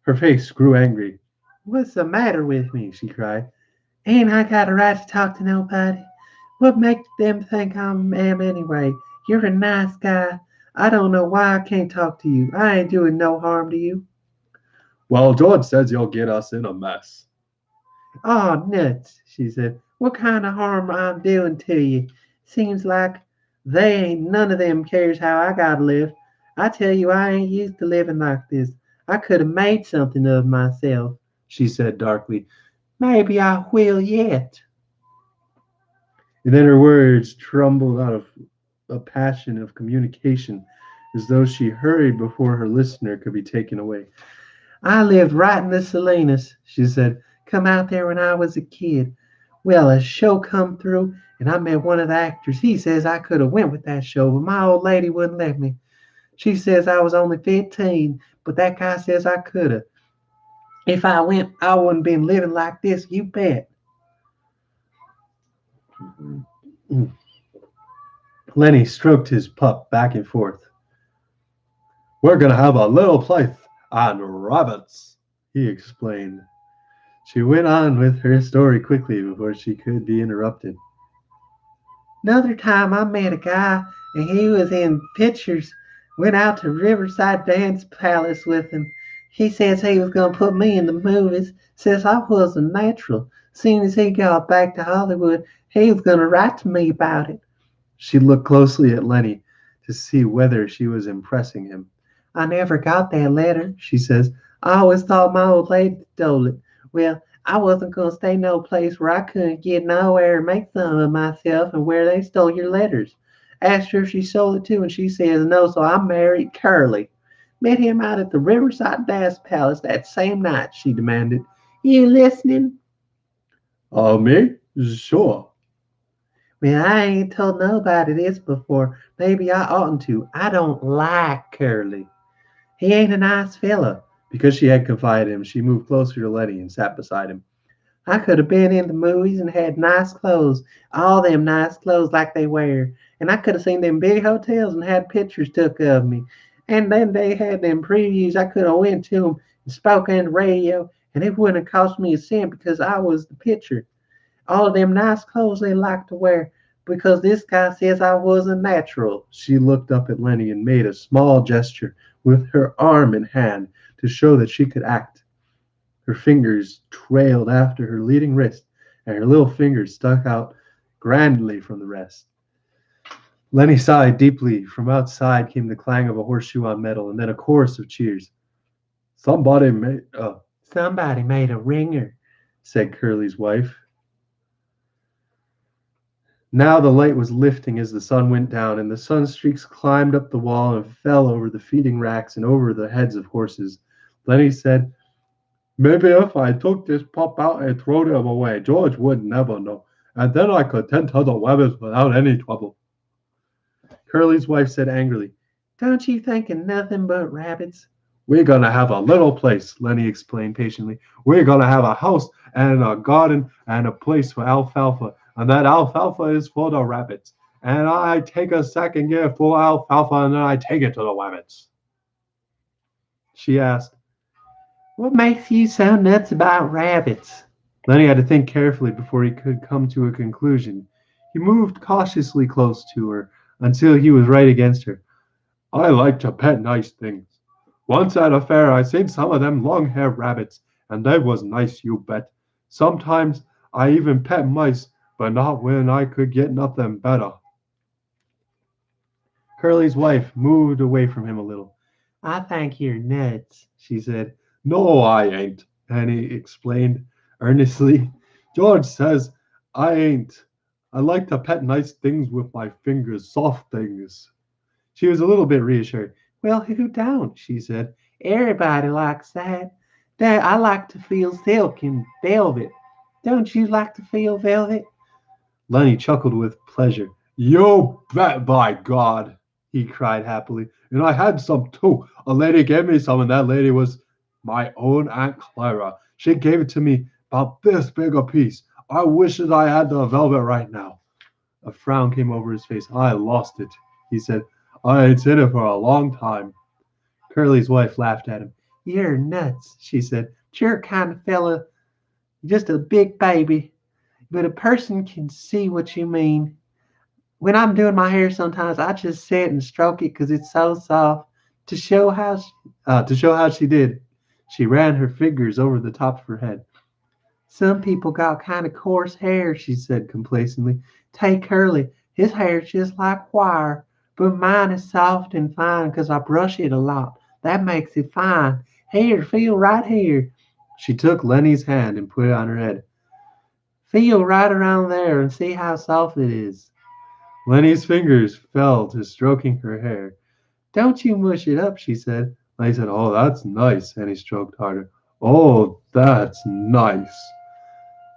Her face grew angry. What's the matter with me? She cried. Ain't I got a right to talk to nobody? What makes them think I am anyway? You're a nice guy. I don't know why I can't talk to you. I ain't doing no harm to you. Well, George says you'll get us in a mess. Oh, nuts, she said. What kind of harm I'm doing to you? Seems like they ain't none of them cares how I gotta live. I tell you, I ain't used to living like this. I could have made something of myself, she said darkly. Maybe I will yet. And then her words trembled out of a passion of communication, as though she hurried before her listener could be taken away. I lived right in the Salinas, she said. Come out there when I was a kid. Well, a show come through, and I met one of the actors. He says I could have went with that show, but my old lady wouldn't let me. She says I was only 15, but that guy says I could have. If I went, I wouldn't been living like this, you bet. Lenny stroked his pup back and forth. We're going to have a little place on rabbits, he explained. She went on with her story quickly before she could be interrupted. Another time I met a guy and he was in pictures. Went out to Riverside Dance Palace with him. He says he was going to put me in the movies. Says I was a natural. Soon as he got back to Hollywood, he was going to write to me about it. She looked closely at Lenny to see whether she was impressing him. I never got that letter, she says. I always thought my old lady stole it. Well, I wasn't going to stay no place where I couldn't get nowhere and make some of myself and where they stole your letters. Asked her if she sold it too, and she says no, so I married Curly. Met him out at the Riverside Dance Palace that same night, she demanded. You listening? Me? Sure. Well, I ain't told nobody this before. Maybe I oughtn't to. I don't like Curly. He ain't a nice fella. Because she had confided in him, she moved closer to Letty and sat beside him. I could have been in the movies and had nice clothes, all them nice clothes like they wear. And I could have seen them big hotels and had pictures took of me. And then they had them previews. I could have went to them and spoke on the radio, and it wouldn't have cost me a cent because I was the picture. All of them nice clothes they like to wear because this guy says I wasn't natural. She looked up at Lenny and made a small gesture with her arm and hand to show that she could act. Her fingers trailed after her leading wrist, and her little fingers stuck out grandly from the rest. Lenny sighed deeply. From outside came the clang of a horseshoe on metal, and then a chorus of cheers. Somebody made a ringer, said Curly's wife. Now the light was lifting as the sun went down, and the sun streaks climbed up the wall and fell over the feeding racks and over the heads of horses. Lenny said, "Maybe if I took this pup out and threw him away, George would never know, and then I could tend to the rabbits without any trouble." Curly's wife said angrily, "Don't you think of nothing but rabbits?" "We're going to have a little place," Lenny explained patiently. "We're going to have a house and a garden and a place for alfalfa, and that alfalfa is for the rabbits. And I take a second gear full of alfalfa and then I take it to the rabbits." She asked, "What makes you so nuts about rabbits?" Lenny had to think carefully before he could come to a conclusion. He moved cautiously close to her until he was right against her. "I like to pet nice things. Once at a fair I seen some of them long-haired rabbits, and they was nice, you bet. Sometimes I even pet mice, but not when I could get nothing better." Curly's wife moved away from him a little. "I think you're nuts," she said. "No, I ain't," Annie explained earnestly. "George says I ain't. I like to pet nice things with my fingers, soft things." She was a little bit reassured. "Well, who don't?" she said. "Everybody likes that. I like to feel silk and velvet. Don't you like to feel velvet?" Lenny chuckled with pleasure. "You bet, by God!" he cried happily. "And I had some too. A lady gave me some, and that lady was my own Aunt Clara. She gave it to me about this big a piece. I wish that I had the velvet right now." A frown came over his face. "I lost it," he said. "I ain't seen it for a long time." Curly's wife laughed at him. "You're nuts," she said. "You're a kind of fella, just a big baby. But a person can see what you mean. When I'm doing my hair, sometimes I just sit and stroke it because it's so soft. To show how she did, she ran her fingers over the top of her head. "Some people got kind of coarse hair," she said complacently. "Take Curly. His hair's just like wire, but mine is soft and fine 'cause I brush it a lot. That makes it fine. Here, feel right here." She took Lenny's hand and put it on her head. "Feel right around there and see how soft it is." Lenny's fingers fell to stroking her hair. "Don't you mush it up," she said. Lenny said, "Oh, that's nice," and he stroked harder. "Oh, that's nice."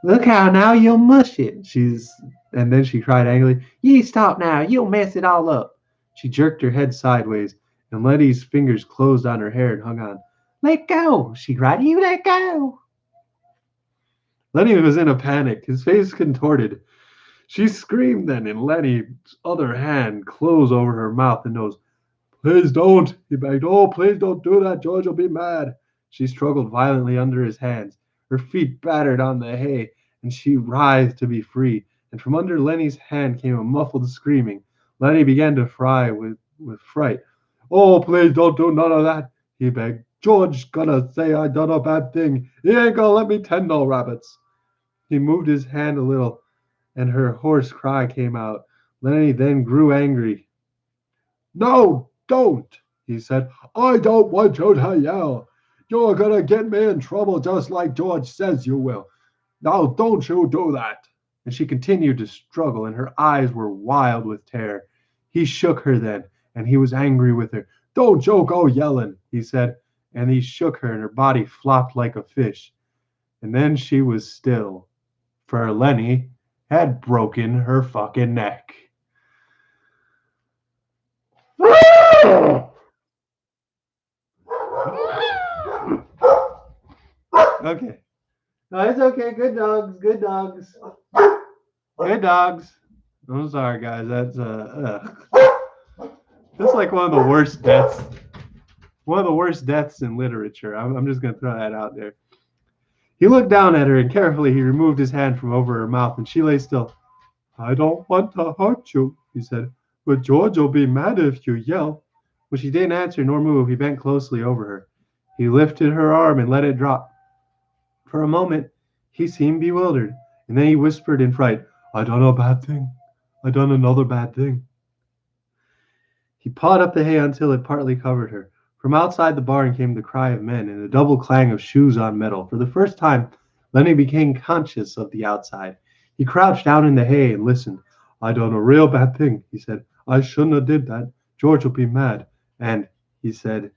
"Look how now you'll mush it." And then she cried angrily, "You stop now, you'll mess it all up." She jerked her head sideways, and Letty's fingers closed on her hair and hung on. "Let go," she cried. "You let go." Lenny was in a panic, his face contorted. She screamed then, and Lenny's other hand closed over her mouth and nose. "Please don't," he begged. "Oh, please don't do that. George will be mad." She struggled violently under his hands. Her feet battered on the hay, and she writhed to be free. And from under Lenny's hand came a muffled screaming. Lenny began to fry with fright. "Oh, please don't do none of that," he begged. "George's gonna say I done a bad thing. He ain't gonna let me tend no rabbits." He moved his hand a little, and her hoarse cry came out. Lenny then grew angry. "No, don't," he said. "I don't want you to yell. You're going to get me in trouble just like George says you will. Now, don't you do that." And she continued to struggle, and her eyes were wild with terror. He shook her then, and he was angry with her. "Don't you go yelling," he said, and he shook her, and her body flopped like a fish. And then she was still, for Lenny had broken her fucking neck. Okay. No, it's okay. Good dogs. Good dogs. Good dogs. I'm sorry, guys. That's like one of the worst deaths. One of the worst deaths in literature. I'm just gonna throw that out there. He looked down at her and carefully he removed his hand from over her mouth, and she lay still. I don't want to hurt you, he said, but George will be mad if you yell. When she didn't answer nor move, he bent closely over her. He lifted her arm and let it drop. For a moment, he seemed bewildered, and then he whispered in fright, I done a bad thing. I done another bad thing. He pawed up the hay until it partly covered her. From outside the barn came the cry of men and the double clang of shoes on metal. For the first time, Lenny became conscious of the outside. He crouched down in the hay and listened. I done a real bad thing, he said. I shouldn't have did that. George will be mad. And, he said,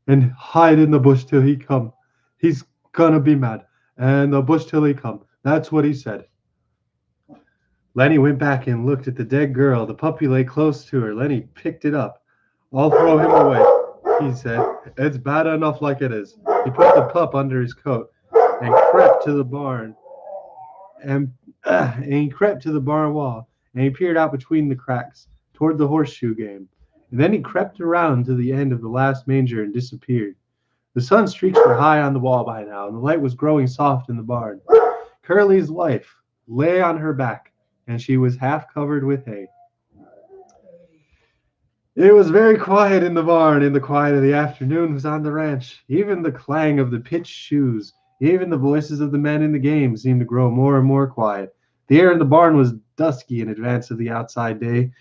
and hide in the bush till he come. He's gonna be mad. And the bush till he come. That's what he said. Lenny went back and looked at the dead girl. The puppy lay close to her. Lenny picked it up. I'll throw him away, he said. It's bad enough like it is. He put the pup under his coat and crept to the barn. And he crept to the barn wall, and he peered out between the cracks toward the horseshoe game. And then he crept around to the end of the last manger and disappeared. The sun streaks were high on the wall by now, and the light was growing soft in the barn. Curly's wife lay on her back, and she was half covered with hay. It was very quiet in the barn in the quiet of the afternoon was on the ranch. Even the clang of the pitched shoes, even the voices of the men in the game seemed to grow more and more quiet. The air in the barn was dusky in advance of the outside day.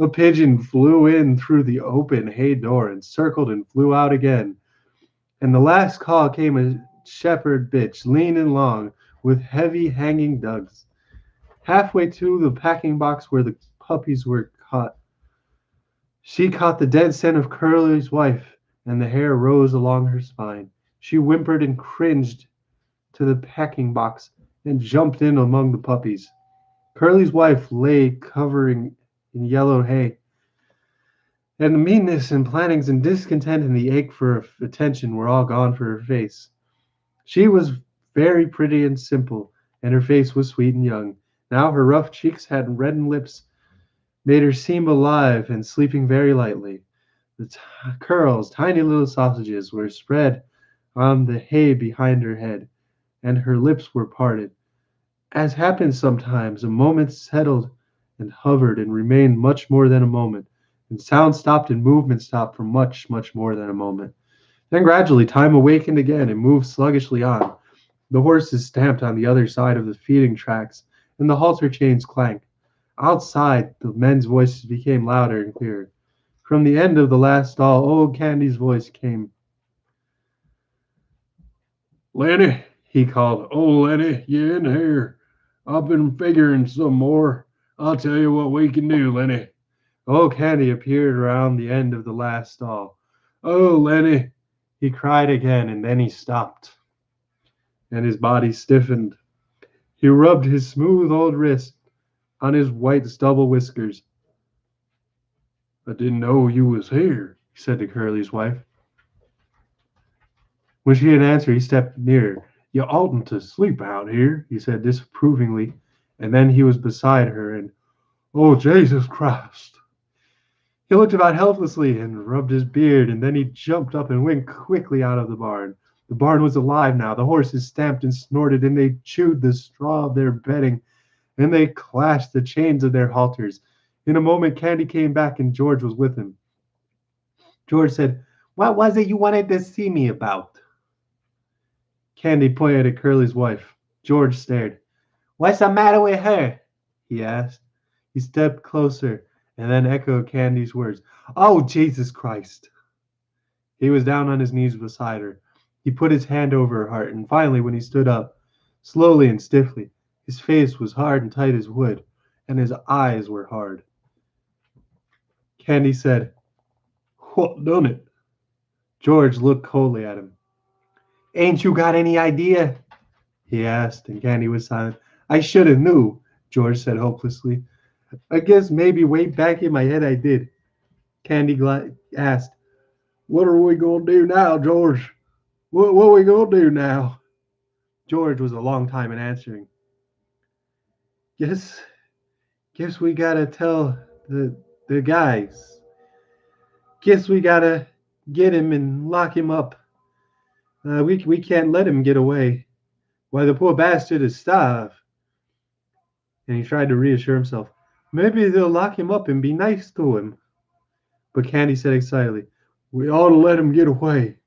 A pigeon flew in through the open hay door and circled and flew out again. And the last call came a shepherd bitch, lean and long, with heavy hanging dugs. Halfway to the packing box where the puppies were caught, she caught the dead scent of Curly's wife, and the hair rose along her spine. She whimpered and cringed to the packing box and jumped in among the puppies. Curly's wife lay covering in yellow hay, and the meanness and plannings and discontent and the ache for attention were all gone from her face. She was very pretty and simple, and her face was sweet and young. Now her rough cheeks had reddened lips, made her seem alive and sleeping very lightly. The curls, tiny little sausages, were spread on the hay behind her head, and her lips were parted. As happens sometimes, a moment settled and hovered and remained much more than a moment, and sound stopped and movement stopped for much, much more than a moment. Then gradually time awakened again and moved sluggishly on. The horses stamped on the other side of the feeding tracks, and the halter chains clanked. Outside, the men's voices became louder and clearer. From the end of the last stall, old Candy's voice came. Lenny, he called. Oh, Lenny, you in here? I've been figuring some more. I'll tell you what we can do, Lenny. Old Candy appeared around the end of the last stall. Oh, Lenny, he cried again, and then he stopped, and his body stiffened. He rubbed his smooth old wrist on his white stubble whiskers. I didn't know you was here, he said to Curly's wife. When she didn't answer, he stepped nearer. You oughtn't to sleep out here, he said disapprovingly, and then he was beside her, and, oh, Jesus Christ. He looked about helplessly and rubbed his beard, and then he jumped up and went quickly out of the barn. The barn was alive now. The horses stamped and snorted, and they chewed the straw of their bedding, and they clashed the chains of their halters. In a moment, Candy came back, and George was with him. George said, what was it you wanted to see me about? Candy pointed at Curly's wife. George stared. What's the matter with her? He asked. He stepped closer and then echoed Candy's words. Oh, Jesus Christ. He was down on his knees beside her. He put his hand over her heart, and finally, when he stood up, slowly and stiffly, his face was hard and tight as wood, and his eyes were hard. Candy said, What done it? George looked coldly at him. Ain't you got any idea? He asked, and Candy was silent. I should have knew. George said hopelessly. I guess maybe way back in my head I did. Asked. What are we gonna do now, George? What are we gonna do now? George was a long time in answering. Guess guess we gotta tell the guys. Guess we gotta get him and lock him up. We can't let him get away. Why, the poor bastard is starved. And he tried to reassure himself. Maybe they'll lock him up and be nice to him. But Candy said excitedly, We ought to let him get away.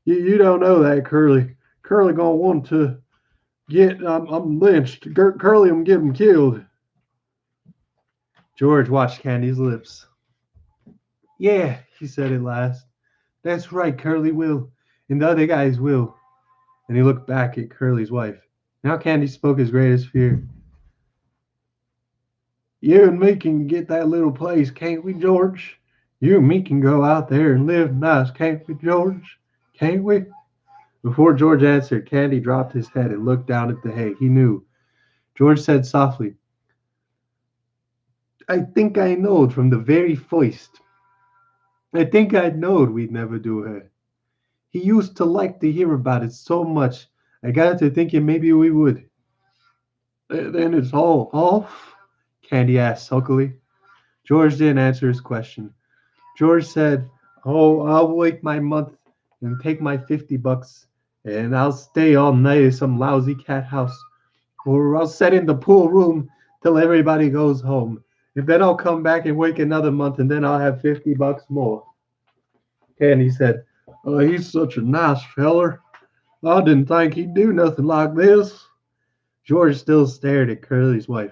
You don't know that, Curly. Curly gonna want to get. I'm lynched. Curly, I'm get him killed. George watched Candy's lips. Yeah, he said at last. That's right, Curly will. And the other guys will. And he looked back at Curly's wife. Now Candy spoke his greatest fear. You and me can get that little place, can't we, George? You and me can go out there and live nice, can't we, George? Can't we? Before George answered, Candy dropped his head and looked down at the hay. He knew. George said softly, I think I knowed from the very first. I think I knowed we'd never do her. He used to like to hear about it so much. I got to thinking maybe we would. Then it's all off? Candy asked sulkily. George didn't answer his question. George said, Oh, I'll wait my month and take my $50 and I'll stay all night at some lousy cat house. Or I'll sit in the pool room till everybody goes home. If then I'll come back and wait another month and then I'll have $50 more. Candy said, He's such a nice feller. I didn't think he'd do nothing like this. George still stared at Curly's wife.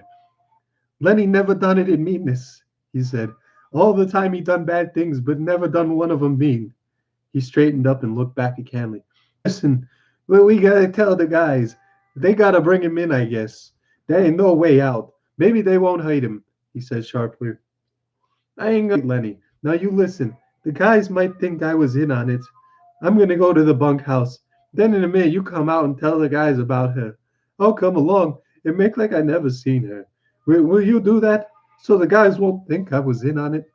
Lenny never done it in meanness, he said. All the time he done bad things, but never done one of 'em mean. He straightened up and looked back at Candy. Listen, we gotta tell the guys. They gotta bring him in, I guess. There ain't no way out. Maybe they won't hurt him, he said sharply. I ain't gonna Lenny. Now you listen. The guys might think I was in on it. I'm gonna go to the bunkhouse. Then in a minute you come out and tell the guys about her. I'll come along and make like I never seen her. Will you do that? So the guys won't think I was in on it?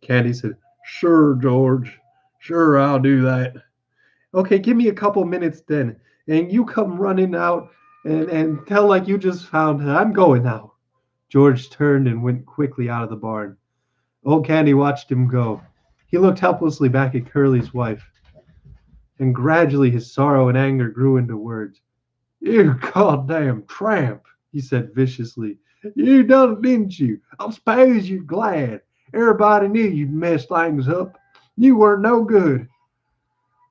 Candy said, Sure, George. Sure, I'll do that. Okay, give me a couple minutes then. And you come running out and tell like you just found her. I'm going now. George turned and went quickly out of the barn. Old Candy watched him go. He looked helplessly back at Curly's wife, and gradually his sorrow and anger grew into words. You goddamn tramp, he said viciously. You done it, didn't you? I suppose you're glad. Everybody knew you'd mess things up. You weren't no good.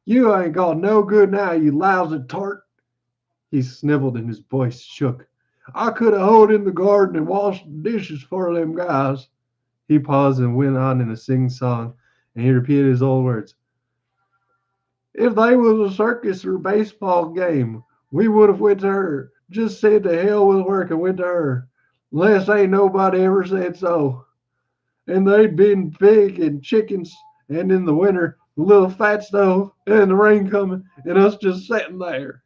You ain't got no good now, you lousy tart. He sniveled and his voice shook. I could have hoed in the garden and washed the dishes for them guys. He paused and went on in a sing-song, and he repeated his old words. If they was a circus or baseball game, we would have went to her. Just said to hell with work and went to her. Unless ain't nobody ever said so. And they'd been pig and chickens, and in the winter, the little fat stove, and the rain coming, and us just sitting there.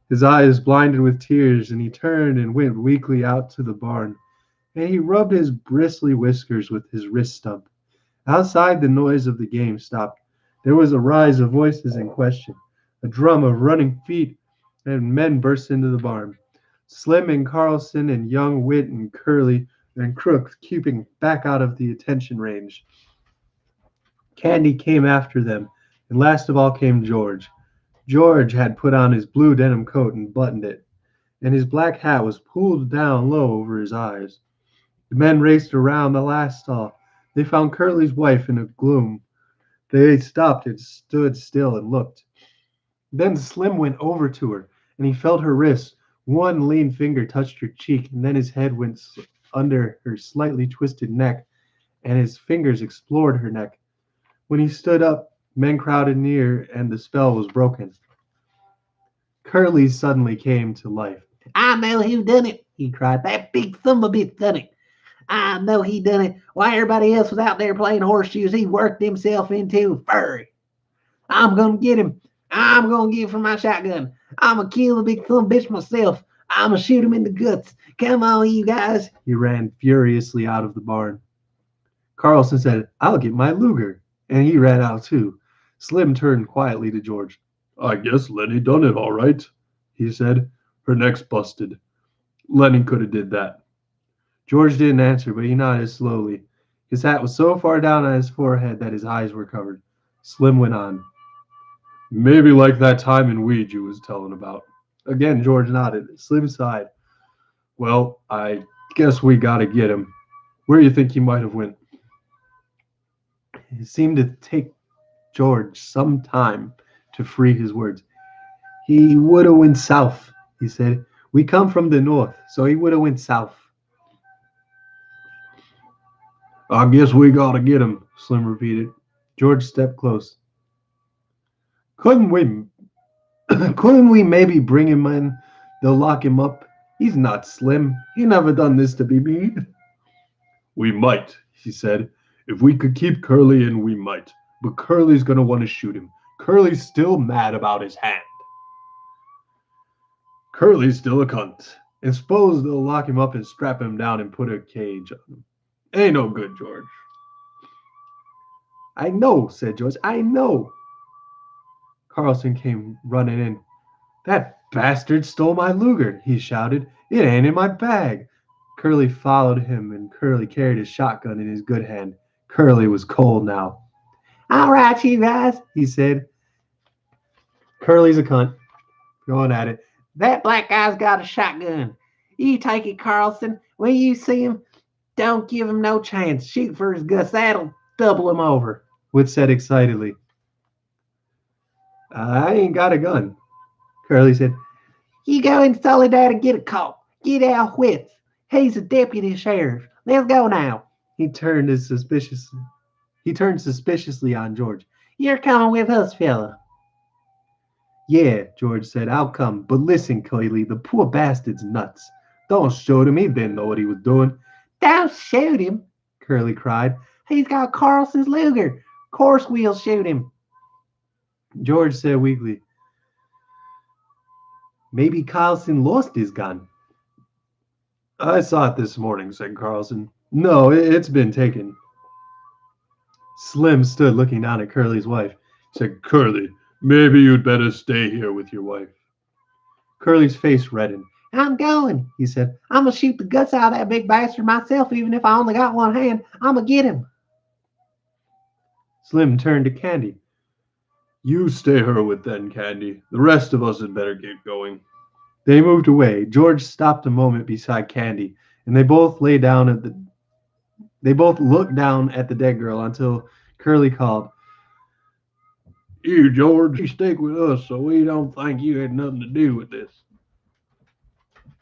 His eyes blinded with tears, and he turned and went weakly out to the barn, and he rubbed his bristly whiskers with his wrist stump. Outside, the noise of the game stopped. There was a rise of voices in question, a drum of running feet, and men burst into the barn. Slim and Carlson and young Wit and Curly and Crook keeping back out of the attention range. Candy came after them, and last of all came George. George had put on his blue denim coat and buttoned it, and his black hat was pulled down low over his eyes. The men raced around the last stall. They found Curly's wife in a gloom. They stopped and stood still and looked. Then Slim went over to her, and he felt her wrist. One lean finger touched her cheek, and then his head went under her slightly twisted neck, and his fingers explored her neck. When he stood up, men crowded near, and the spell was broken. Curly suddenly came to life. I know who done it, he cried. That big son of a bitch done it. I know he done it. While everybody else was out there playing horseshoes, he worked himself into a furry. I'm gonna get him. I'm gonna get him from my shotgun. I'm gonna kill the big son of a bitch myself. I'ma shoot him in the guts. Come on, you guys. He ran furiously out of the barn. Carlson said, I'll get my Luger. And he ran out too. Slim turned quietly to George. I guess Lenny done it all right, he said. Her neck's busted. Lenny could have did that. George didn't answer, but he nodded slowly. His hat was so far down on his forehead that his eyes were covered. Slim went on. Maybe like that time in Weed you was telling about. Again, George nodded. Slim sighed. Well, I guess we gotta get him. Where you think he might have went? It seemed to take George some time to free his words. He would have went south, he said. We come from the north, so he would have went south. I guess we gotta get him, Slim repeated. George stepped close. Couldn't we maybe bring him in? They'll lock him up. He's not Slim. He never done this to be mean. We might, he said. If we could keep Curly in, we might. But Curly's gonna want to shoot him. Curly's still mad about his hand. Curly's still a cunt. And suppose they'll lock him up and strap him down and put a cage on him. Ain't no good, George. I know, said George. I know. Carlson came running in. That bastard stole my Luger, he shouted. It ain't in my bag. Curly followed him, and Curly carried his shotgun in his good hand. Curly was cold now. All right, you guys, he said. Curly's a cunt. Going at it. That black guy's got a shotgun. You take it, Carlson. When you see him, don't give him no chance. Shoot for his guts. That'll double him over. Wood said excitedly. I ain't got a gun. Curly said, You go in Soledad and get a call. Get out with. He's a deputy sheriff. Let's go now. He turned suspiciously on George. You're coming with us, fella. Yeah, George said, I'll come. But listen, Curly, the poor bastard's nuts. Don't shoot him. He didn't know what he was doing. Don't shoot him, Curly cried. He's got Carlson's Luger. Course we'll shoot him. George said weakly, maybe Carlson lost his gun. I saw it this morning, said Carlson. No, it's been taken. Slim stood looking down at Curly's wife. Said, Curly, maybe you'd better stay here with your wife. Curly's face reddened. I'm going, he said. I'm going to shoot the guts out of that big bastard myself, even if I only got one hand. I'm going to get him. Slim turned to Candy. You stay her with then, Candy. The rest of us had better get going. They moved away. George stopped a moment beside Candy, and they both looked down at the dead girl until Curly called, You, George, you stick with us so we don't think you had nothing to do with this.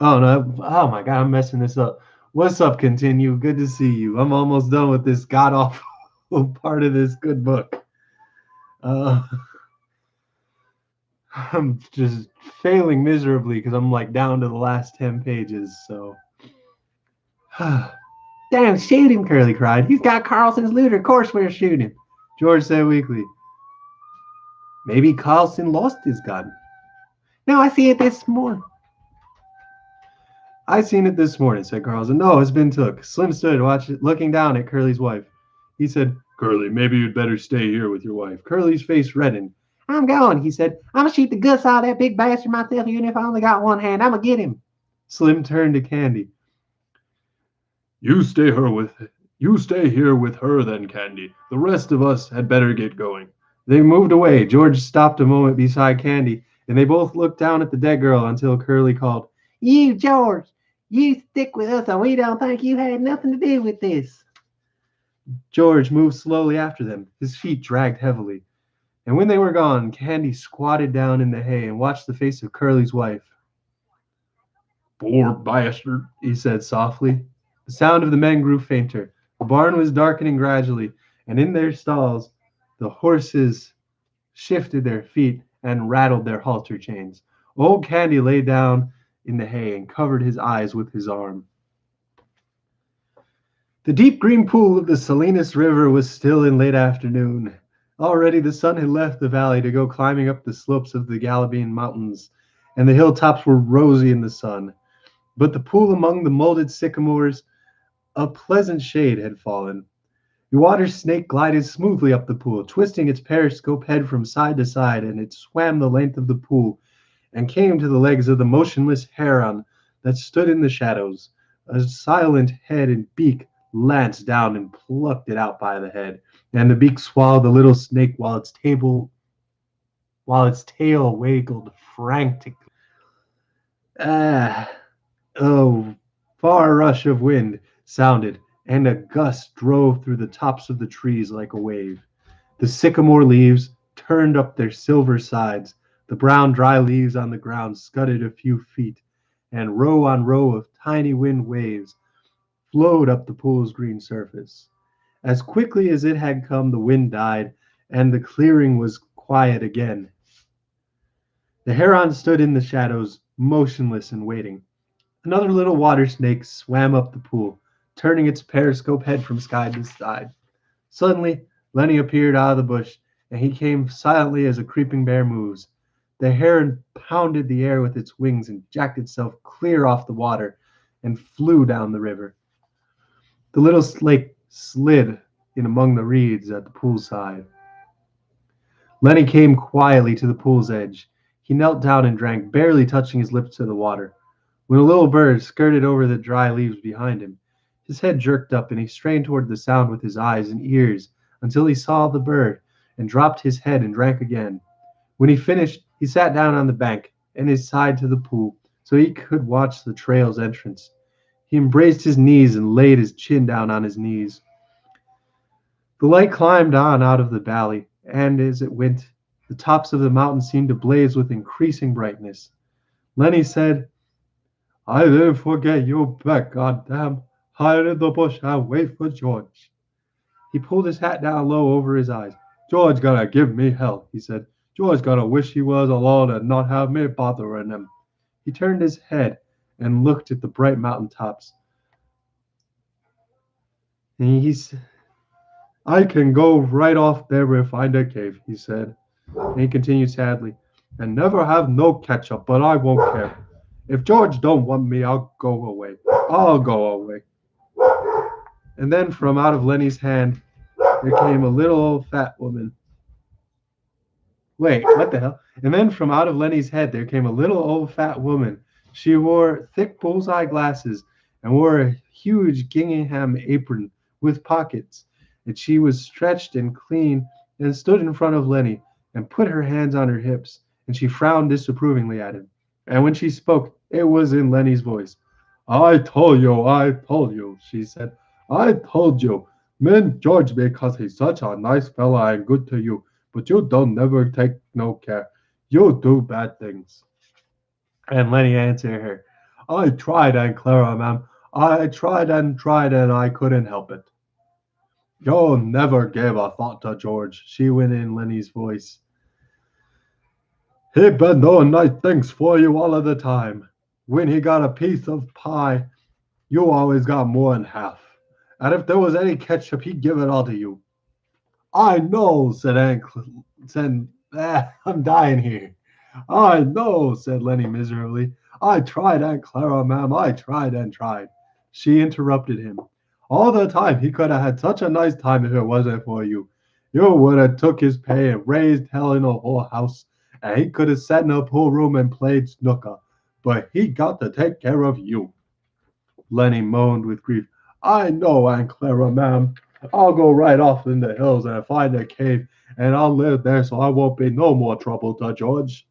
Oh, no. Oh, my God. I'm messing this up. What's up, Continue? Good to see you. I'm almost done with this god-awful part of this good book. I'm just failing miserably because I'm like down to the last 10 pages, so. Damn, shoot him, Curly cried. He's got Carlson's Luger. Of course we're shooting him. George said weakly, maybe Carlson lost his gun. No, I see it this morning. I seen it this morning, said Carlson. No, it's been took. Slim stood looking down at Curly's wife. He said, Curly, maybe you'd better stay here with your wife. Curly's face reddened. I'm going, he said. I'm going to shoot the guts out of that big bastard myself, even if I only got one hand. I'm going to get him. Slim turned to Candy. You stay here with her then, Candy. The rest of us had better get going. They moved away. George stopped a moment beside Candy, and they both looked down at the dead girl until Curly called, You, George, you stick with us, or we don't think you had nothing to do with this. George moved slowly after them. His feet dragged heavily. And when they were gone, Candy squatted down in the hay and watched the face of Curly's wife. Poor bastard, he said softly. The sound of the men grew fainter. The barn was darkening gradually, and in their stalls, the horses shifted their feet and rattled their halter chains. Old Candy lay down in the hay and covered his eyes with his arm. The deep green pool of the Salinas River was still in late afternoon. Already the sun had left the valley to go climbing up the slopes of the Galabean Mountains, and the hilltops were rosy in the sun. But the pool among the molded sycamores, a pleasant shade had fallen. The water snake glided smoothly up the pool, twisting its periscope head from side to side, and it swam the length of the pool and came to the legs of the motionless heron that stood in the shadows. A silent head and beak lanced down and plucked it out by the head, and the beak swallowed the little snake while its tail wiggled frantically. Ah, oh, far rush of wind sounded, and a gust drove through the tops of the trees like a wave. The sycamore leaves turned up their silver sides. The brown dry leaves on the ground scudded a few feet, and row on row of tiny wind waves flowed up the pool's green surface. As quickly as it had come, the wind died, and the clearing was quiet again. The heron stood in the shadows, motionless and waiting. Another little water snake swam up the pool, turning its periscope head from side to side. Suddenly, Lenny appeared out of the bush, and he came silently as a creeping bear moves. The heron pounded the air with its wings and jacked itself clear off the water and flew down the river. The little snake slid in among the reeds at the pool's side. Lenny came quietly to the pool's edge. He knelt down and drank, barely touching his lips to the water. When a little bird skirted over the dry leaves behind him, his head jerked up and he strained toward the sound with his eyes and ears until he saw the bird and dropped his head and drank again. When he finished, he sat down on the bank and his side to the pool so he could watch the trail's entrance. He embraced his knees and laid his chin down on his knees. The light climbed on out of the valley, and as it went, the tops of the mountains seemed to blaze with increasing brightness. Lenny said, "I didn't forget you back, goddamn. Hide in the bush and wait for George." He pulled his hat down low over his eyes. "George gonna give me hell," he said. "George gonna wish he was alone and not have me bothering him." He turned his head and looked at the bright mountain tops. And "I can go right off there and find a cave," he said. And he continued sadly, "and never have no ketchup, but I won't care. If George don't want me, I'll go away. I'll go away." And then from out of Lenny's hand there came a little old fat woman. Wait, what the hell? And then from out of Lenny's head there came a little old fat woman. She wore thick bullseye glasses and wore a huge gingham apron with pockets. And she was stretched and clean and stood in front of Lenny and put her hands on her hips. And she frowned disapprovingly at him. And when she spoke, it was in Lenny's voice. I told you, she said. "I told you. Man George because he's such a nice fella and good to you. But you don't never take no care. You do bad things." And Lenny answered her, "I tried, Aunt Clara, ma'am. I tried and I couldn't help it." "You never gave a thought to George," she went in Lenny's voice. "He been doing nice things for you all of the time. When he got a piece of pie, you always got more than half. And if there was any ketchup, he'd give it all to you." "I know," said I'm dying here. "I know," said Lenny miserably. "I tried, Aunt Clara, ma'am. I tried and tried." She interrupted him. "All the time he could have had such a nice time if it wasn't for you. You would have took his pay and raised hell in a whole house, and he could have sat in a pool room and played snooker. But he got to take care of you." Lenny moaned with grief. "I know, Aunt Clara, ma'am. I'll go right off in the hills and find a cave, and I'll live there so I won't be no more trouble to George."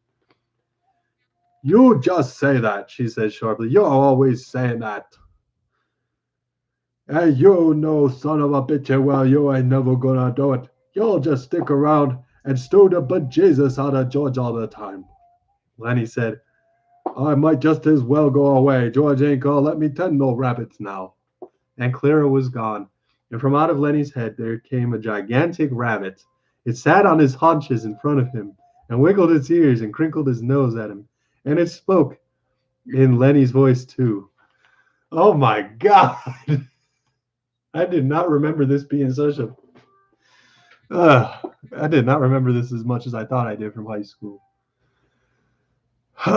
"You just say that," she said sharply. "You're always saying that. And you know, son of a bitch, well, you ain't never gonna do it. You'll just stick around and stew the bejesus out of George all the time." Lenny said, "I might just as well go away. George ain't gonna let me tend no rabbits now." And Clara was gone, and from out of Lenny's head there came a gigantic rabbit. It sat on his haunches in front of him, and wiggled its ears and crinkled its nose at him, and it spoke in Lenny's voice too. Oh my God! I did not remember this being such a. I did not remember this as much as I thought I did from high school. 10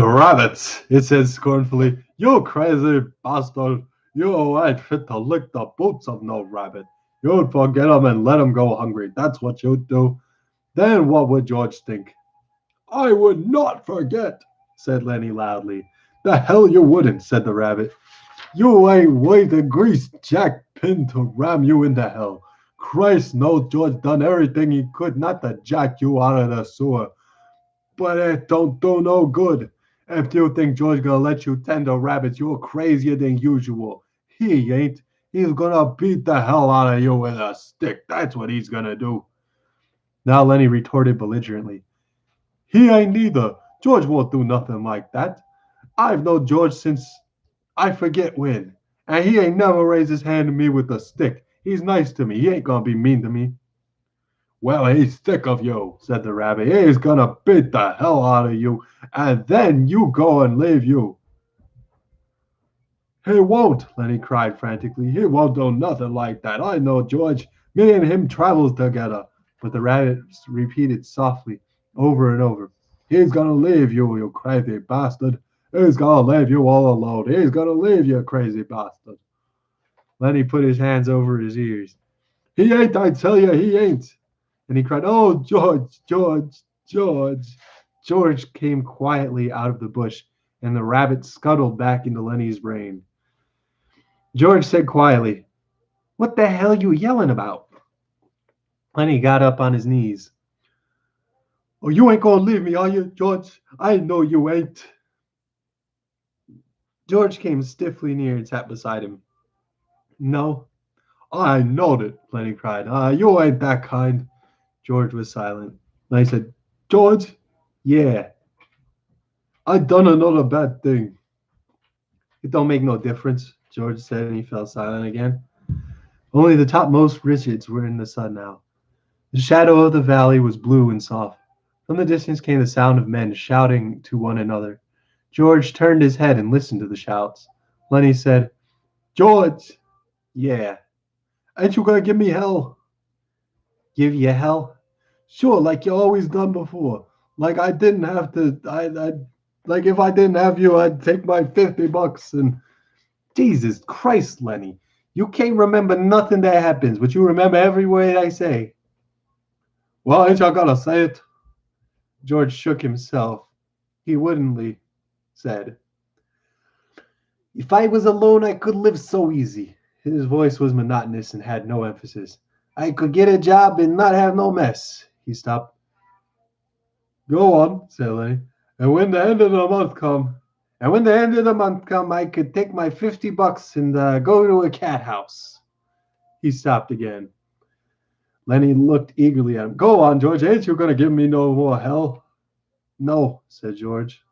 rabbits, it said scornfully. You crazy bastard. You ain't fit to lick the boots of no rabbit. You'd forget 'em and let 'em go hungry. That's what you'd do. Then what would George think? I would not forget, said Lenny loudly. The hell you wouldn't, said the rabbit. You ain't weighed a grease jack pin to ram you into hell. Christ knows George done everything he could not to jack you out of the sewer. But it don't do no good. If you think George gonna let you tend to rabbits, you're crazier than usual. He ain't. He's gonna beat the hell out of you with a stick. That's what he's gonna do. Now Lenny retorted belligerently. He ain't neither. George won't do nothing like that. I've known George since I forget when. And he ain't never raised his hand to me with a stick. He's nice to me. He ain't gonna be mean to me. Well, he's sick of you, said the rabbit. He's gonna beat the hell out of you, and then you go and leave you. He won't, Lenny cried frantically. He won't do nothing like that. I know George. Me and him travels together. But the rabbit repeated softly, over and over. He's gonna leave you, you crazy bastard. He's gonna leave you all alone. He's gonna leave you, crazy bastard. Lenny put his hands over his ears. He ain't, I tell you, he ain't. And he cried, Oh, George, George, George. George came quietly out of the bush, and the rabbit scuttled back into Lenny's brain. George said quietly, What the hell you yelling about? Lenny got up on his knees. Oh, you ain't gonna leave me, are you, George? I know you ain't. George came stiffly near and sat beside him. No. I knowed it, Lenny cried. You ain't that kind. George was silent. Lenny said, George? Yeah. I done another bad thing. It don't make no difference, George said, and he fell silent again. Only the topmost ridges were in the sun now. The shadow of the valley was blue and soft. From the distance came the sound of men shouting to one another. George turned his head and listened to the shouts. Lenny said, George! Yeah. Ain't you gonna give me hell? Give you hell? Sure, like you always done before. Like I didn't have to, like if I didn't have you, I'd take my $50 and... Jesus Christ, Lenny. You can't remember nothing that happens, but you remember every word I say. Well, ain't y'all gotta say it? George shook himself. He woodenly said, If I was alone, I could live so easy. His voice was monotonous and had no emphasis. I could get a job and not have no mess. He stopped. Go on, said Lenny. And when the end of the month come, I could take my $50 and go to a cat house. He stopped again. Lenny looked eagerly at him. Go on, George. Ain't you going to give me no more hell? No, said George.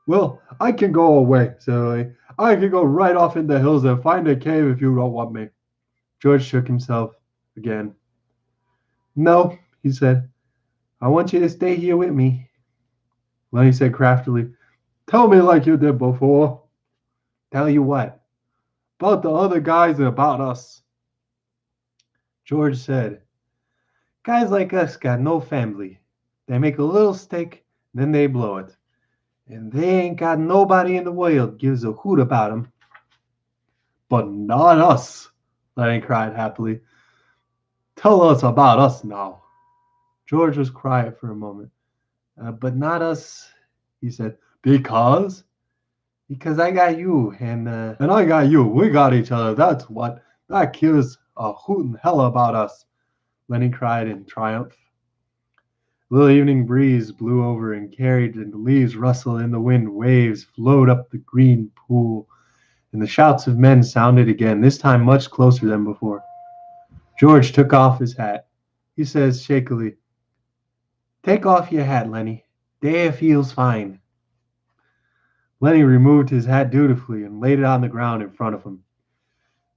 Well, I can go away, said Lenny. I can go right off in the hills and find a cave if you don't want me. George shook himself again. No, he said. I want you to stay here with me. Lenny said craftily, Tell me like you did before. Tell you what? About the other guys and about us. George said, Guys like us got no family. They make a little stake, then they blow it. And they ain't got nobody in the world gives a hoot about them. But not us, Lenny cried happily. Tell us about us now. George was quiet for a moment. But not us, he said. Because? Because I got you, and I got you. We got each other. That's what. That kills a hootin' hell about us, Lenny cried in triumph. A little evening breeze blew over and carried, and the leaves rustled in the wind. Waves flowed up the green pool, and the shouts of men sounded again, this time much closer than before. George took off his hat. He says shakily, Take off your hat, Lenny. There feels fine. Lenny removed his hat dutifully and laid it on the ground in front of him.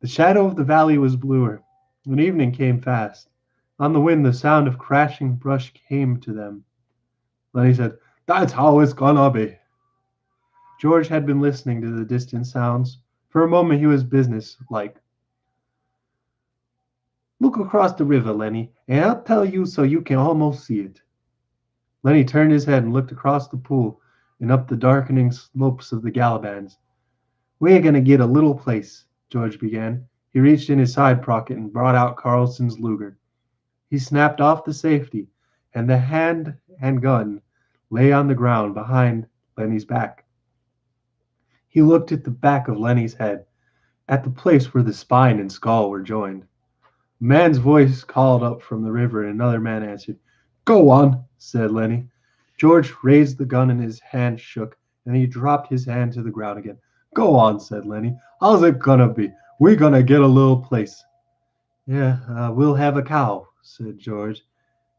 The shadow of the valley was bluer, and evening came fast. On the wind, the sound of crashing brush came to them. Lenny said, That's how it's gonna be. George had been listening to the distant sounds. For a moment he was business-like. Look across the river, Lenny, and I'll tell you so you can almost see it. Lenny turned his head and looked across the pool and up the darkening slopes of the Galabans. We're going to get a little place, George began. He reached in his side pocket and brought out Carlson's Luger. He snapped off the safety, and the hand and gun lay on the ground behind Lenny's back. He looked at the back of Lenny's head, at the place where the spine and skull were joined. A man's voice called up from the river, and another man answered. Go on, said Lenny. George raised the gun and his hand shook, and he dropped his hand to the ground again. Go on, said Lenny. How's it gonna be? We're gonna get a little place. Yeah, we'll have a cow, said George.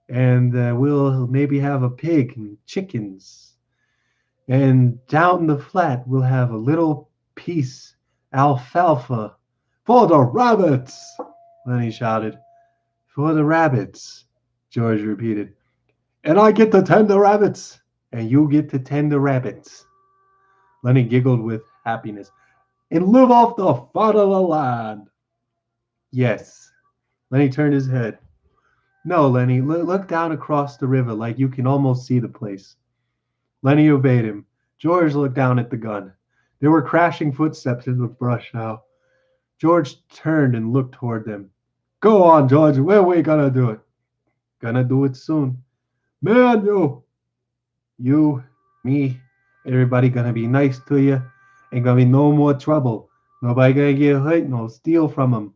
And we'll maybe have a pig and chickens. And down the flat, we'll have a little piece alfalfa. For the rabbits, Lenny shouted. For the rabbits, George repeated. And I get to tend the rabbits. And you get to tend the rabbits. Lenny giggled with happiness. And live off the fat of the land. Yes. Lenny turned his head. No, Lenny, look down across the river like you can almost see the place. Lenny obeyed him. George looked down at the gun. There were crashing footsteps in the brush now. George turned and looked toward them. Go on, George. Where we gonna do it? Gonna do it soon. Man, you, me, everybody gonna be nice to you. Ain't gonna be no more trouble. Nobody gonna get hurt, no steal from them.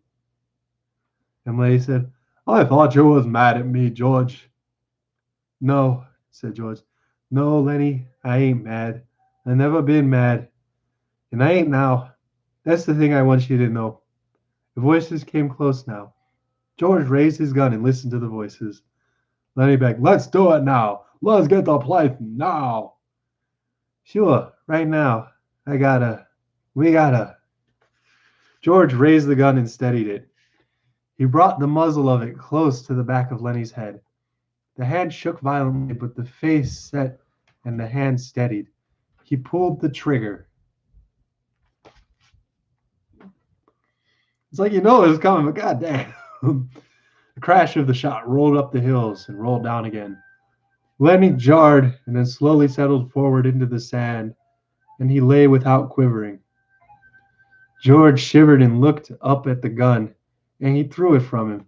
And Lenny said, I thought you was mad at me, George. No, said George. No, Lenny, I ain't mad. I never been mad. And I ain't now. That's the thing I want you to know. The voices came close now. George raised his gun and listened to the voices. Lenny begged, let's do it now. Let's get the place now. Sure, right now. We gotta. George raised the gun and steadied it. He brought the muzzle of it close to the back of Lenny's head. The hand shook violently, but the face set and the hand steadied. He pulled the trigger. It's like you know it was coming, but goddamn. The crash of the shot rolled up the hills and rolled down again. Lenny jarred and then slowly settled forward into the sand, and he lay without quivering. George shivered and looked up at the gun, and he threw it from him.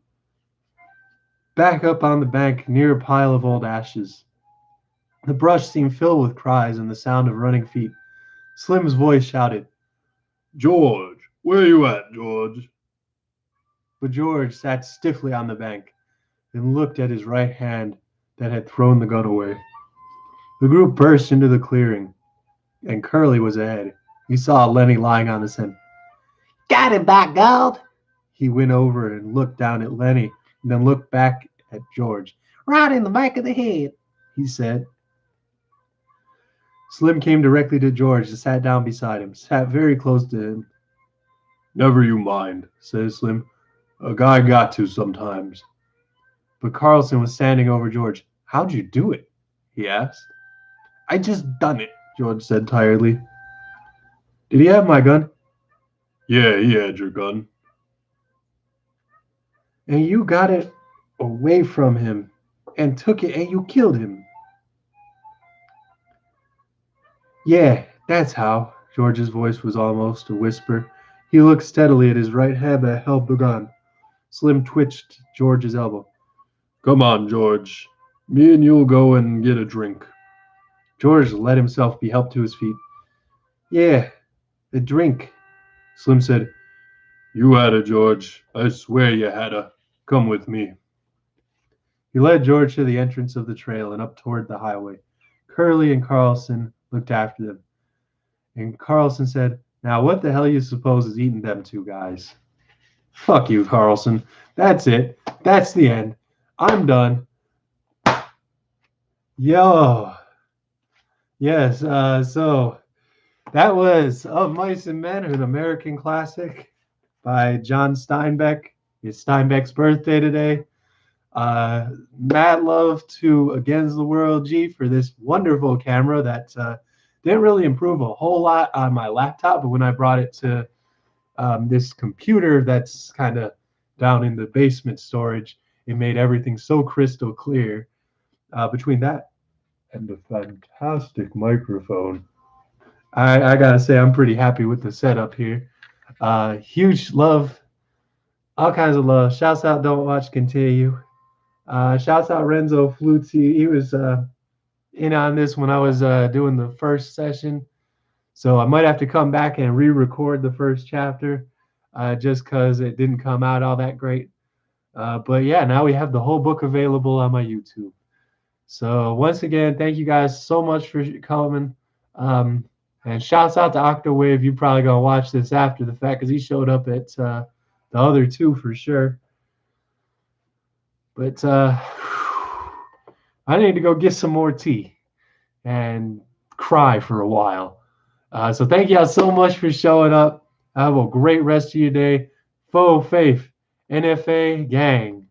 Back up on the bank near a pile of old ashes. The brush seemed filled with cries and the sound of running feet. Slim's voice shouted, George, where you at, George? But George sat stiffly on the bank and looked at his right hand that had thrown the gun away. The group burst into the clearing, and Curly was ahead. He saw Lenny lying on the sand. Got him, by God. He went over and looked down at Lenny, and then looked back at George. Right in the back of the head, he said. Slim came directly to George and sat down beside him, sat very close to him. Never you mind, said Slim. A guy got to sometimes. But Carlson was standing over George. How'd you do it? He asked. I just done it, George said tiredly. Did he have my gun? Yeah, he had your gun. And you got it away from him and took it and you killed him. Yeah, that's how. George's voice was almost a whisper. He looked steadily at his right hand that held the gun. Slim twitched George's elbow. Come on, George. Me and you'll go and get a drink. George let himself be helped to his feet. Yeah, a drink, Slim said. You had her, George. I swear you had her. Come with me. He led George to the entrance of the trail and up toward the highway. Curly and Carlson looked after them. And Carlson said, Now what the hell you suppose is eating them two guys? Fuck you, Carlson. That's it. That's the end. I'm done. Yo. Yes, so that was Of Mice and Men, an American classic by John Steinbeck. It's Steinbeck's birthday today. Mad love to Against the World G for this wonderful camera that didn't really improve a whole lot on my laptop, but when I brought it to this computer that's kind of down in the basement storage. It made everything so crystal clear. Between that and the fantastic microphone, I gotta say I'm pretty happy with the setup here. Huge love, all kinds of love. Shouts out, don't watch, continue. Shouts out Renzo Flutes. He was in on this when I was doing the first session. So I might have to come back and re-record the first chapter just because it didn't come out all that great. But yeah, now we have the whole book available on my YouTube. So once again, thank you guys so much for coming. And shouts out to Octawave. You're probably going to watch this after the fact because he showed up at the other two for sure. But I need to go get some more tea and cry for a while. So thank y'all so much for showing up. Have a great rest of your day. Faux Faith, NFA gang.